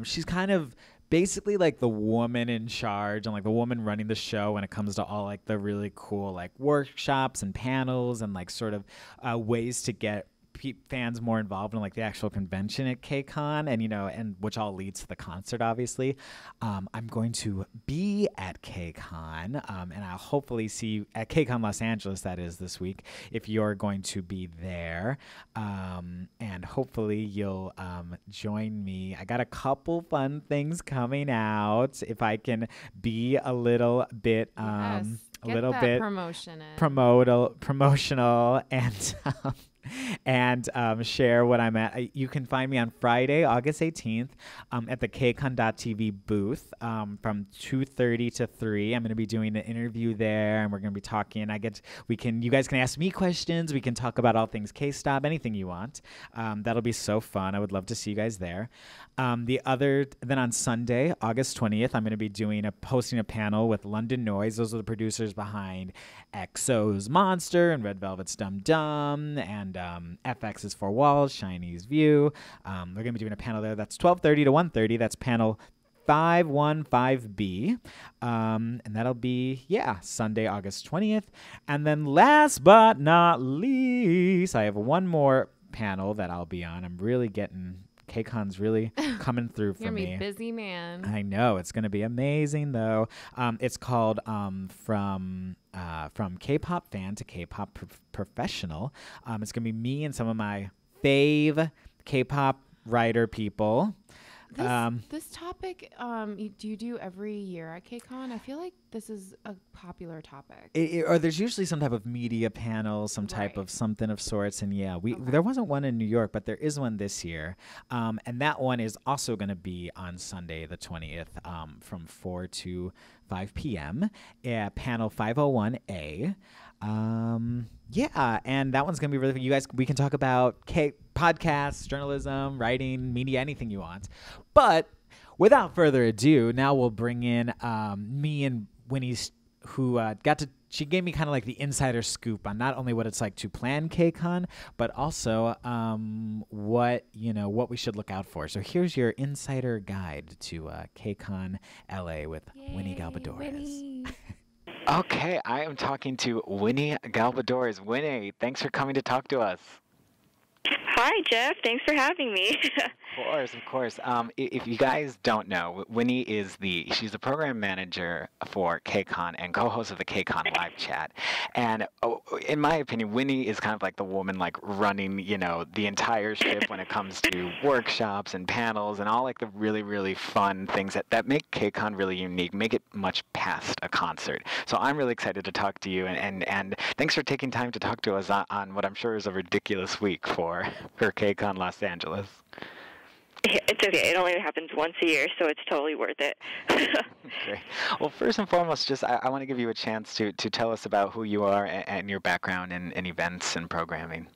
She's kind of basically like the woman in charge and like the woman running the show when it comes to all like the really cool like workshops and panels and like sort of ways to get fans more involved in like the actual convention at KCON and and which all leads to the concert obviously. I'm going to be at KCON and I'll hopefully see you at KCON Los Angeles, that is, this week if you're going to be there, and hopefully you'll join me. I got a couple fun things coming out if I can be a little bit promotional and share what I'm at. You can find me on Friday, August 18th, at the KCON.tv booth from 2:30 to 3. I'm going to be doing an interview there, and we're going to be talking. You guys can ask me questions. We can talk about all things K-Stop, anything you want. That'll be so fun. I would love to see you guys there. Then on Sunday, August 20th, I'm going to be hosting a panel with London Noise. Those are the producers behind EXO's Monster and Red Velvet's Dum Dum and FX's Four Walls, Shiny's View. We're going to be doing a panel there. That's 12:30 to 1:30. That's panel 515B. And that'll be, Sunday, August 20th. And then last but not least, I have one more panel that I'll be on. I'm really getting KCON's really coming through for You're me. gonna be busy, man. I know it's gonna be amazing though. It's called from K-pop fan to K-pop professional. It's gonna be me and some of my fave K-pop writer people. This topic, do you do every year at KCON? I feel like this is a popular topic. Or there's usually some type of media panel, some type of something of sorts. And yeah, there wasn't one in New York, but there is one this year. And that one is also going to be on Sunday, the 20th, from 4 to 5 p.m. at panel 501A. Yeah, and that one's gonna be really fun. You guys, we can talk about podcasts, journalism, writing, media, anything you want. But without further ado, now we'll bring in me and Winnie's, who she gave me kind of like the insider scoop on not only what it's like to plan KCON, but also what we should look out for. So here's your insider guide to KCON LA with Winnie Galbadores. Winnie. Okay, I am talking to Winnie Galbadores. Winnie, thanks for coming to talk to us. Hi, Jeff. Thanks for having me. Of course. If you guys don't know, Winnie she's the program manager for KCON and co-host of the KCON live chat. And in my opinion, Winnie is kind of like the woman like running, the entire ship when it comes to workshops and panels and all like the really, really fun things that make KCON really unique, make it much past a concert. So I'm really excited to talk to you and thanks for taking time to talk to us on what I'm sure is a ridiculous week for KCON Los Angeles. It's okay. It only happens once a year, so it's totally worth it. Great. Well, first and foremost, just I want to give you a chance to tell us about who you are and your background in events and programming.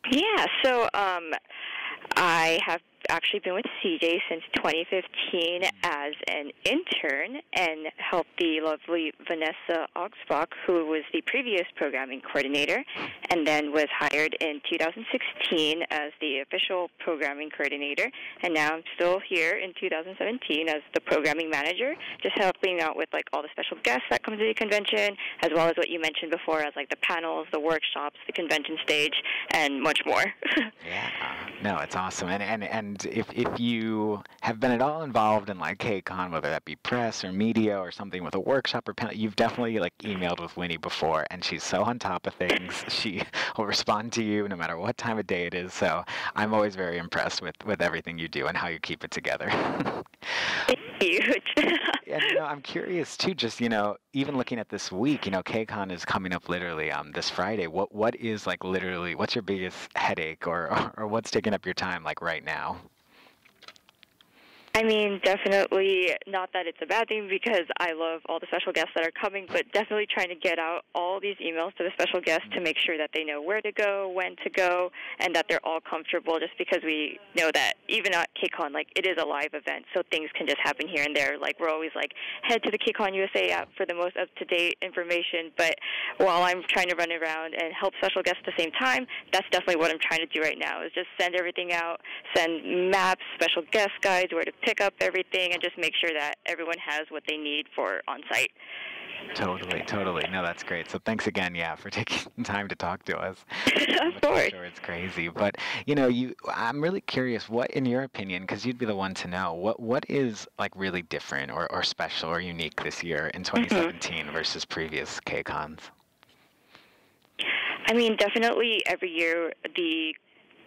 Yeah, so I have actually been with CJ since 2015 as an intern and helped the lovely Vanessa Augsbach, who was the previous programming coordinator, and then was hired in 2016 as the official programming coordinator. And now I'm still here in 2017 as the programming manager, just helping out with like all the special guests that come to the convention, as well as what you mentioned before as like the panels, the workshops, the convention stage, and much more. Yeah, no, it's awesome. And if you have been at all involved in like KCON, whether that be press or media or something with a workshop or panel, you've definitely like emailed with Winnie before, and she's so on top of things. She will respond to you no matter what time of day it is. So I'm always very impressed with everything you do and how you keep it together. Huge. And I'm curious too, just even looking at this week, KCON is coming up literally this Friday. What is like literally what's your biggest headache or what's taking up your time like right now? I mean, definitely not that it's a bad thing because I love all the special guests that are coming, but definitely trying to get out all these emails to the special guests to make sure that they know where to go, when to go, and that they're all comfortable just because we know that even at KCON, like, it is a live event, so things can just happen here and there. Like, we're always, like, head to the KCON USA app for the most up-to-date information, but while I'm trying to run around and help special guests at the same time, that's definitely what I'm trying to do right now is just send everything out, send maps, special guest guides, where to pick up everything, and just make sure that everyone has what they need for on-site. Totally. No, that's great. So thanks again, for taking time to talk to us. Of course. I'm sure it's crazy. But, I'm really curious, what, in your opinion, because you'd be the one to know, what is, like, really different or special or unique this year in 2017 versus previous KCONs? I mean, definitely every year the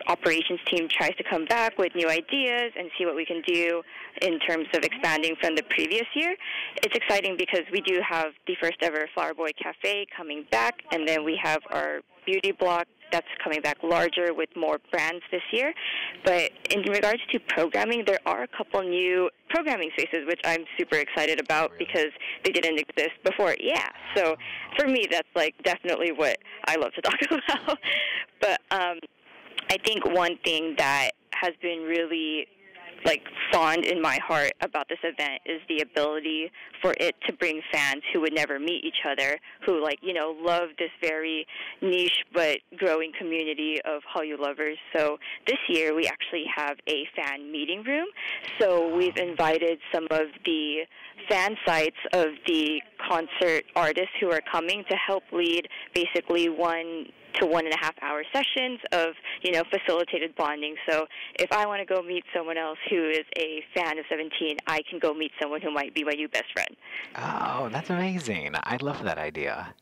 operations team tries to come back with new ideas and see what we can do in terms of expanding from the previous year. It's exciting because we do have the first ever Flower Boy Cafe coming back, and then we have our beauty block that's coming back larger with more brands this year. But in regards to programming, there are a couple new programming spaces, which I'm super excited about because they didn't exist before. Yeah, so for me, that's like definitely what I love to talk about. But I think one thing that has been really fond in my heart about this event is the ability for it to bring fans who would never meet each other, who love this very niche but growing community of Hallyu lovers. So this year we actually have a fan meeting room. So we've invited some of the fan sites of the concert artists who are coming to help lead basically 1 to 1.5 hour sessions of facilitated bonding. So if I want to go meet someone else who is a fan of 17, I can go meet someone who might be my new best friend. Oh, that's amazing. I love that idea.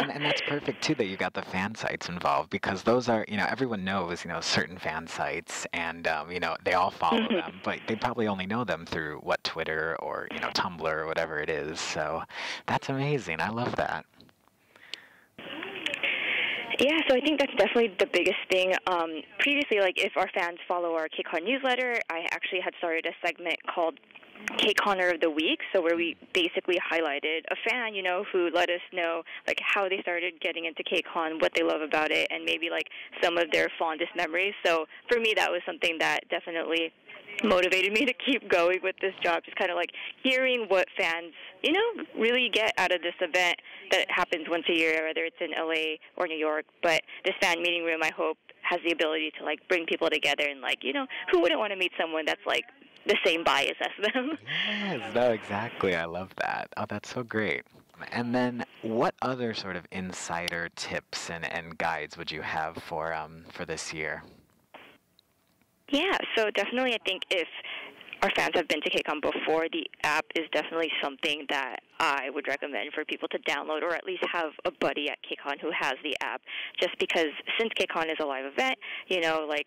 And that's perfect too that you got the fan sites involved, because those are, everyone knows, certain fan sites, and they all follow them, but they probably only know them through Twitter or Tumblr or whatever it is. So that's amazing. I love that. Yeah, so I think that's definitely the biggest thing. Previously, if our fans follow our KCON newsletter, I actually had started a segment called KCONer of the Week, so where we basically highlighted a fan, who let us know, how they started getting into KCON, what they love about it, and maybe, some of their fondest memories. So for me, that was something that definitely motivated me to keep going with this job, just kind of hearing what fans, really get out of this event that happens once a year, whether it's in LA or New York. But this fan meeting room, I hope, has the ability to, bring people together and, who wouldn't want to meet someone that's, the same bias as them? Yes, no, exactly. I love that. Oh, that's so great. And then what other sort of insider tips and guides would you have for this year? Yeah, so definitely I think if our fans have been to KCON before, the app is definitely something that I would recommend for people to download, or at least have a buddy at KCON who has the app, just because since KCON is a live event,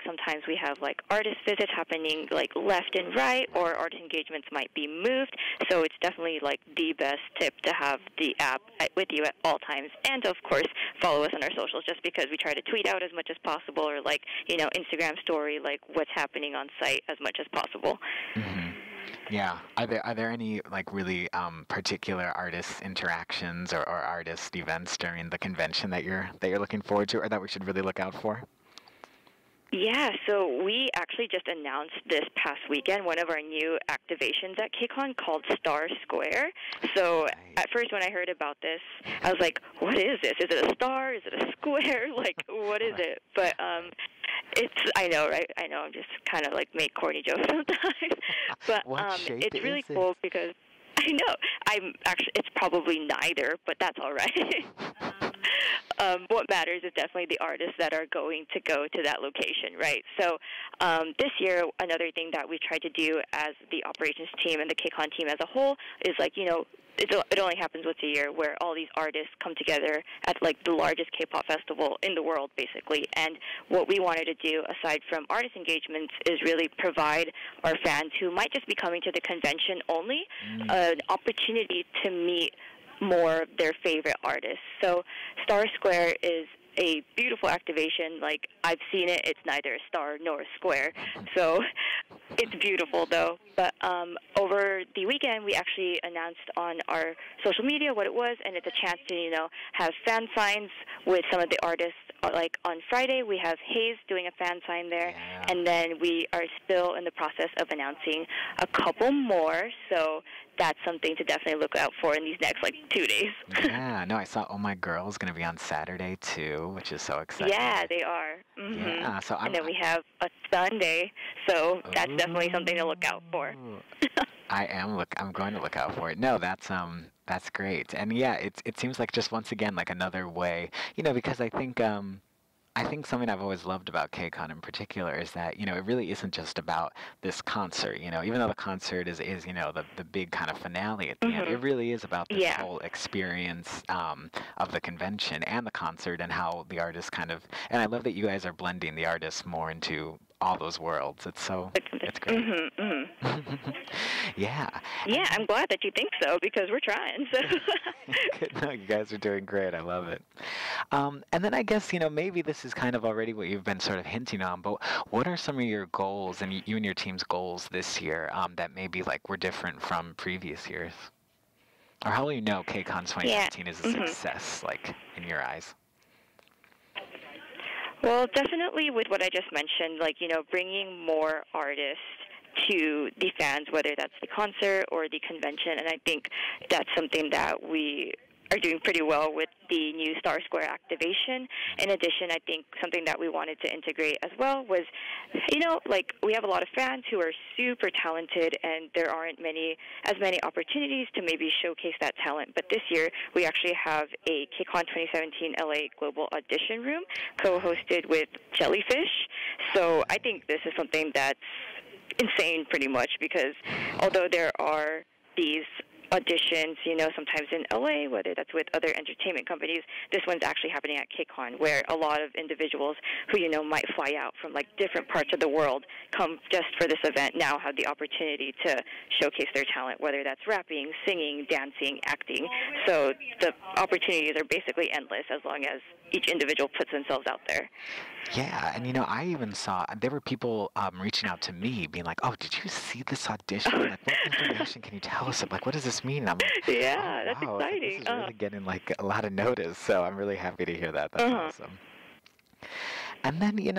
sometimes we have artist visits happening left and right, or artist engagements might be moved, so it's definitely the best tip to have the app with you at all times. And of course follow us on our socials, just because we try to tweet out as much as possible, or Instagram story what's happening on site as much as possible. Mm-hmm. Yeah. Are there any really particular artist interactions or artist events during the convention that you're looking forward to, or that we should really look out for? Yeah, so we actually just announced this past weekend one of our new activations at KCON called Star Square. So at first when I heard about this, I was like, what is this? Is it a star? Is it a square? What is it? But I know, right? I know, I'm just kind of make corny jokes sometimes. But it's really cool because I know it's probably neither, but that's all right. What matters is definitely the artists that are going to go to that location, right? So this year, another thing that we tried to do as the operations team and the KCON team as a whole is it only happens once a year, where all these artists come together at the largest K-pop festival in the world, basically. And what we wanted to do, aside from artist engagements, is really provide our fans who might just be coming to the convention only an opportunity to meet more of their favorite artists. So Star Square is a beautiful activation. I've seen it. It's neither a star nor a square. So it's beautiful, though. But over the weekend, we actually announced on our social media what it was, and it's a chance to, have fan signs with some of the artists. On Friday, we have Hayes doing a fan sign there, and then we are still in the process of announcing a couple more. So that's something to definitely look out for in these next 2 days. Yeah, no, I saw Oh My Girl is going to be on Saturday too, which is so exciting. Yeah, they are. Mm-hmm. Yeah, so and then we have a Sunday, so that's definitely something to look out for. I'm going to look out for it. No, that's great. And yeah, it seems like just once again another way, because I think something I've always loved about KCON in particular is that, it really isn't just about this concert, even though the concert is the big kind of finale at the end. It really is about this whole experience of the convention and the concert, and how the artists and I love that you guys are blending the artists more into all those worlds. It's great. Mm-hmm, mm-hmm. Yeah. Yeah, I'm glad that you think so, because we're trying. So. Good. No, you guys are doing great. I love it. And then I guess, maybe this is kind of already what you've been sort of hinting on, but what are some of your goals, and you and your team's goals this year, that maybe were different from previous years? Or how will you know KCON 2015 is a success, in your eyes? Well, definitely with what I just mentioned, bringing more artists to the fans, whether that's the concert or the convention, and I think that's something that we are doing pretty well with the new Star Square activation. In addition, I think something that we wanted to integrate as well was, like we have a lot of fans who are super talented, and there aren't as many opportunities to maybe showcase that talent. But this year, we actually have a KCON 2017 LA Global Audition Room co-hosted with Jellyfish. So I think this is something that's insane pretty much, because although there are these auditions, sometimes in LA, whether that's with other entertainment companies, this one's actually happening at KCON, where a lot of individuals who, might fly out from, like, different parts of the world come just for this event now have the opportunity to showcase their talent, whether that's rapping, singing, dancing, acting. So the opportunities are basically endless as long as each individual puts themselves out there. Yeah, and I even saw there were people reaching out to me, being like, "Oh, did you see this audition? Like, what information can you tell us? Like, what does this mean?" And I'm like, "Yeah, oh, that's wow. exciting. Like, this is really getting like a lot of notice." So I'm really happy to hear that. That's awesome. And then, it's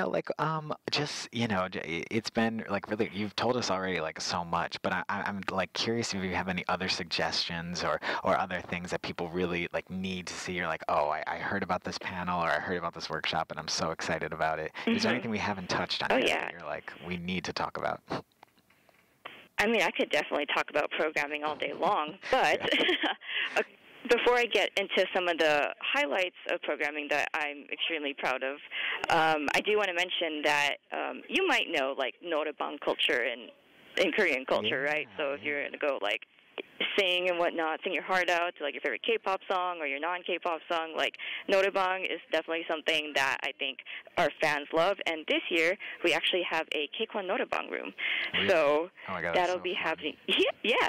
been like really, you've told us already like so much, but I'm like curious if you have any other suggestions or other things that people really like need to see. You're like, oh, I heard about this panel or I heard about this workshop and I'm so excited about it. Is there anything we haven't touched on yet that you're like, we need to talk about? I mean, I could definitely talk about programming all day long, but before I get into some of the highlights of programming that I'm extremely proud of, I do want to mention that you might know, like, noraebang culture in Korean culture, right? So if you're going to go, like, sing and whatnot, sing your heart out to, like, your favorite K-pop song or your non-K-pop song, like, noraebang is definitely something that I think our fans love. And this year, we actually have a KCON noraebang room. Really? So that'll so be fun. happening. Yeah.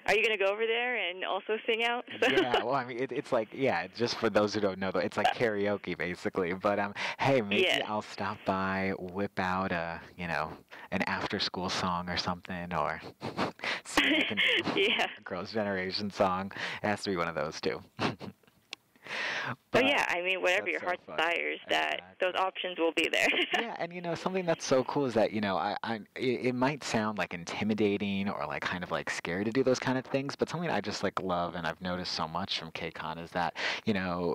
Are you going to go over there and also sing out? Yeah, well, I mean, it's like, just for those who don't know, it's like karaoke, basically. But, hey, maybe I'll stop by, whip out an after-school song or something, or see if I can do a Girls' Generation song. It has to be one of those, too. But yeah, I mean, whatever your heart desires, those options will be there. Yeah, and something that's so cool is that it might sound like intimidating or like kind of like scary to do those kind of things, but something I just like love and I've noticed so much from KCON is that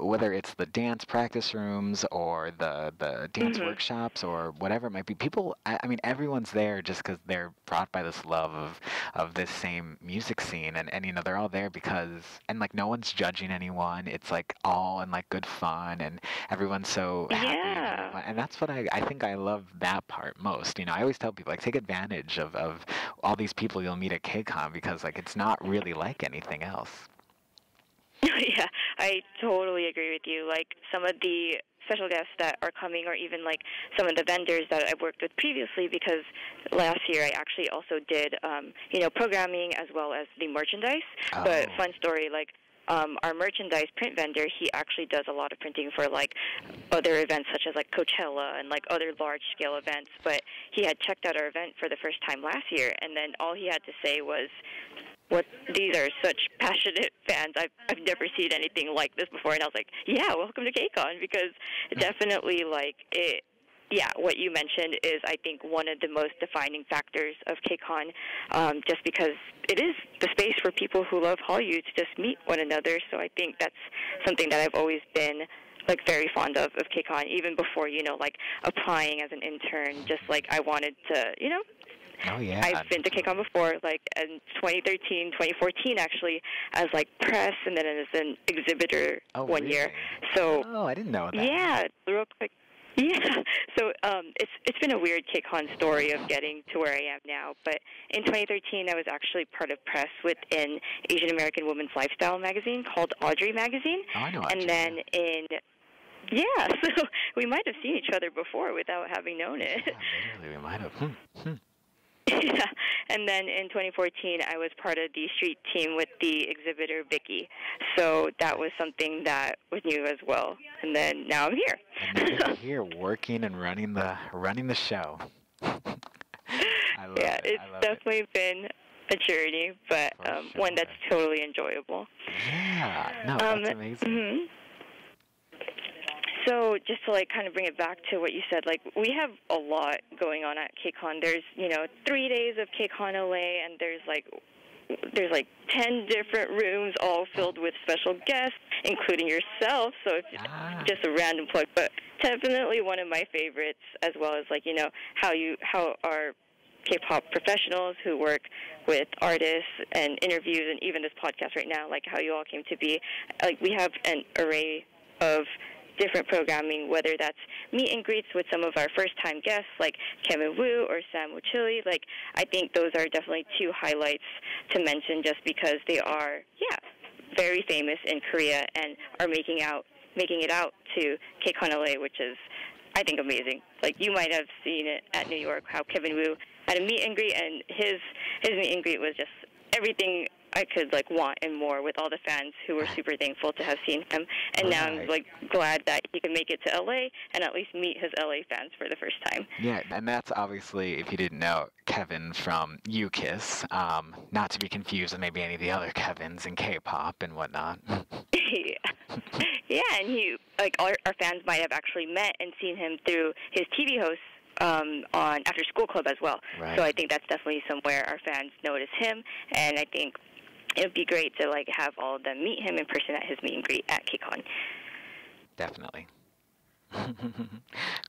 whether it's the dance practice rooms or the dance workshops or whatever it might be, people, I mean, everyone's there just because they're brought by this love of this same music scene, and they're all there because, and like no one's judging anyone. It's like all in like good fun, and everyone's so happy and that's what I think I love that part most. I always tell people, like, take advantage of all these people you'll meet at KCON, because like it's not really like anything else. Yeah, I totally agree with you. Like, some of the special guests that are coming, or even like some of the vendors that I've worked with previously, because last year I actually also did programming as well as the merchandise. But fun story, like, our merchandise print vendor, he actually does a lot of printing for like other events such as like Coachella and like other large-scale events. But he had checked out our event for the first time last year, and then all he had to say was, these are such passionate fans. I've never seen anything like this before. And I was like, yeah, welcome to KCON, because definitely like it. Yeah, what you mentioned is, I think, one of the most defining factors of KCON, just because it is the space for people who love Hallyu to just meet one another. So I think that's something that I've always been like very fond of KCON, even before, like applying as an intern, just like I wanted to, Oh, yeah. I've been to KCON before, like in 2013, 2014, actually, as like press, and then as an exhibitor one year. So, I didn't know that. Yeah, real quick. Yeah, so it's been a weird KCON story of getting to where I am now. But in 2013, I was actually part of press within Asian American Women's Lifestyle magazine called Audrey Magazine. Oh, I know Audrey. And then so we might have seen each other before without having known it. Yeah, literally, we might have. Yeah, and then in 2014, I was part of the street team with the exhibitor Vicky, so that was something that was new as well. And then now I'm here. And now you're here working and running the show. I love it. It's definitely been a journey, but one that's totally enjoyable. Yeah, no, that's amazing. So just to like kind of bring it back to what you said, like we have a lot going on at KCON. There's 3 days of KCON LA, and there's like there's like 10 different rooms all filled with special guests, including yourself. So it's just a random plug, but definitely one of my favorites, as well as like, you know, how our K-pop professionals who work with artists and interviews and even this podcast right now, like how you all came to be. Like, we have an array of different programming, whether that's meet and greets with some of our first-time guests like Kevin Woo or Sam Chili. Like, I think those are definitely two highlights to mention just because they are, very famous in Korea and are making it out to KCON LA, which is, I think, amazing. Like, you might have seen it at New York, how Kevin Woo had a meet and greet, and his meet and greet was just everything I could like want and more, with all the fans who were super thankful to have seen him. And now I'm like glad that he can make it to LA and at least meet his LA fans for the first time. Yeah, and that's obviously, if you didn't know, Kevin from UKISS, not to be confused with maybe any of the other Kevins in K-pop and whatnot. Yeah, and he, like, our fans might have actually met and seen him through his TV host on After School Club as well. Right. So I think that's definitely somewhere our fans notice him, and I think it would be great to like have all of them meet him in person at his meet and greet at KCON. Definitely.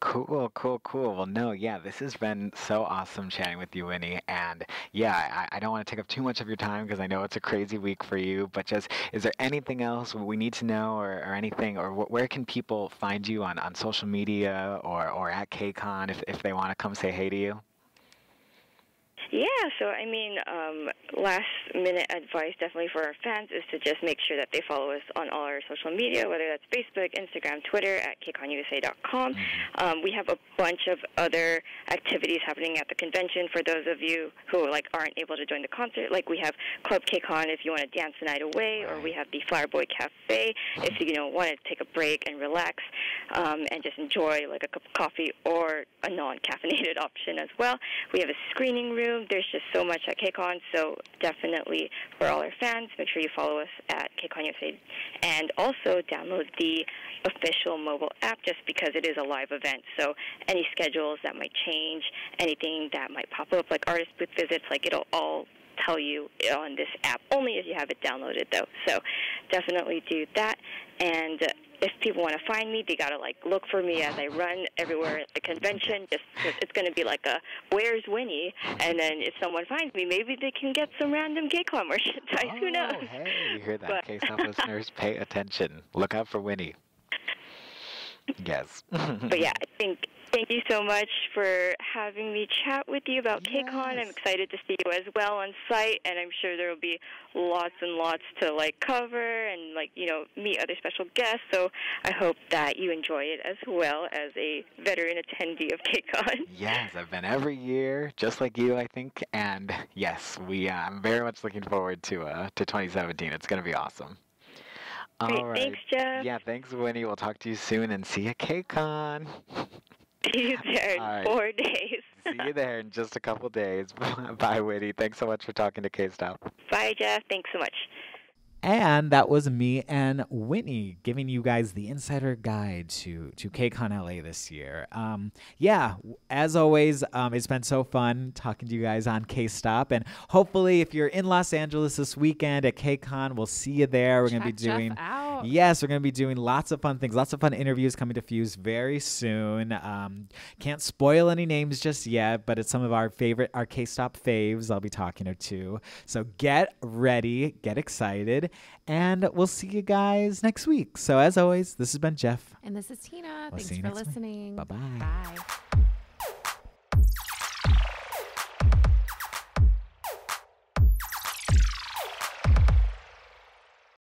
Cool. Well, no, yeah, this has been so awesome chatting with you, Winnie. And yeah, I don't want to take up too much of your time because I know it's a crazy week for you, but just, is there anything else we need to know or anything, or where can people find you on social media or at KCON if they want to come say hey to you? Yeah, so I mean, last-minute advice definitely for our fans is to just make sure that they follow us on all our social media, whether that's Facebook, Instagram, Twitter, at KCONUSA.com. We have a bunch of other activities happening at the convention for those of you who like aren't able to join the concert. Like, we have Club KCON if you want to dance the night away, or we have the Flower Boy Cafe if you want to take a break and relax and just enjoy like a cup of coffee or a non-caffeinated option as well. We have a screening room. There's just so much at KCON, so definitely for all our fans, make sure you follow us at KCON USA, and also download the official mobile app just because it is a live event. So any schedules that might change, anything that might pop up, like artist booth visits, like it'll all tell you on this app, only if you have it downloaded though. So definitely do that. And if people want to find me, they got to like look for me as I run everywhere at the convention. Just it's going to be like a "Where's Winnie?" And then if someone finds me, maybe they can get some random KCON merchandise. Who knows? Hey, you hear that? K-Stop listeners, pay attention. Look out for Winnie. Yes. But yeah, thank you so much for having me chat with you about KCON. I'm excited to see you as well on site, and I'm sure there will be lots and lots to like cover and like meet other special guests. So I hope that you enjoy it as well as a veteran attendee of KCON. Yes, I've been every year, just like you, I think. And yes, I'm very much looking forward to 2017. It's going to be awesome. Great. All right. Thanks, Jeff. Yeah, thanks, Winnie. We'll talk to you soon and see you at KCON. See you there in 4 days. See you there in just a couple days. Bye, Winnie. Thanks so much for talking to K-Stop. Bye, Jeff. Thanks so much. And that was me and Winnie giving you guys the insider guide to KCON LA this year. Yeah, as always, it's been so fun talking to you guys on K-Stop. And hopefully, if you're in Los Angeles this weekend at KCON, we'll see you there. We're going to be doing... Jeff out. Yes, we're going to be doing lots of fun things, lots of fun interviews coming to Fuse very soon. Can't spoil any names just yet, but it's some of our K-Stop faves I'll be talking to. So get ready, get excited, and we'll see you guys next week. So as always, this has been Jeff. And this is Tina. We'll Thanks see you for next week. listening. Bye-bye. Bye.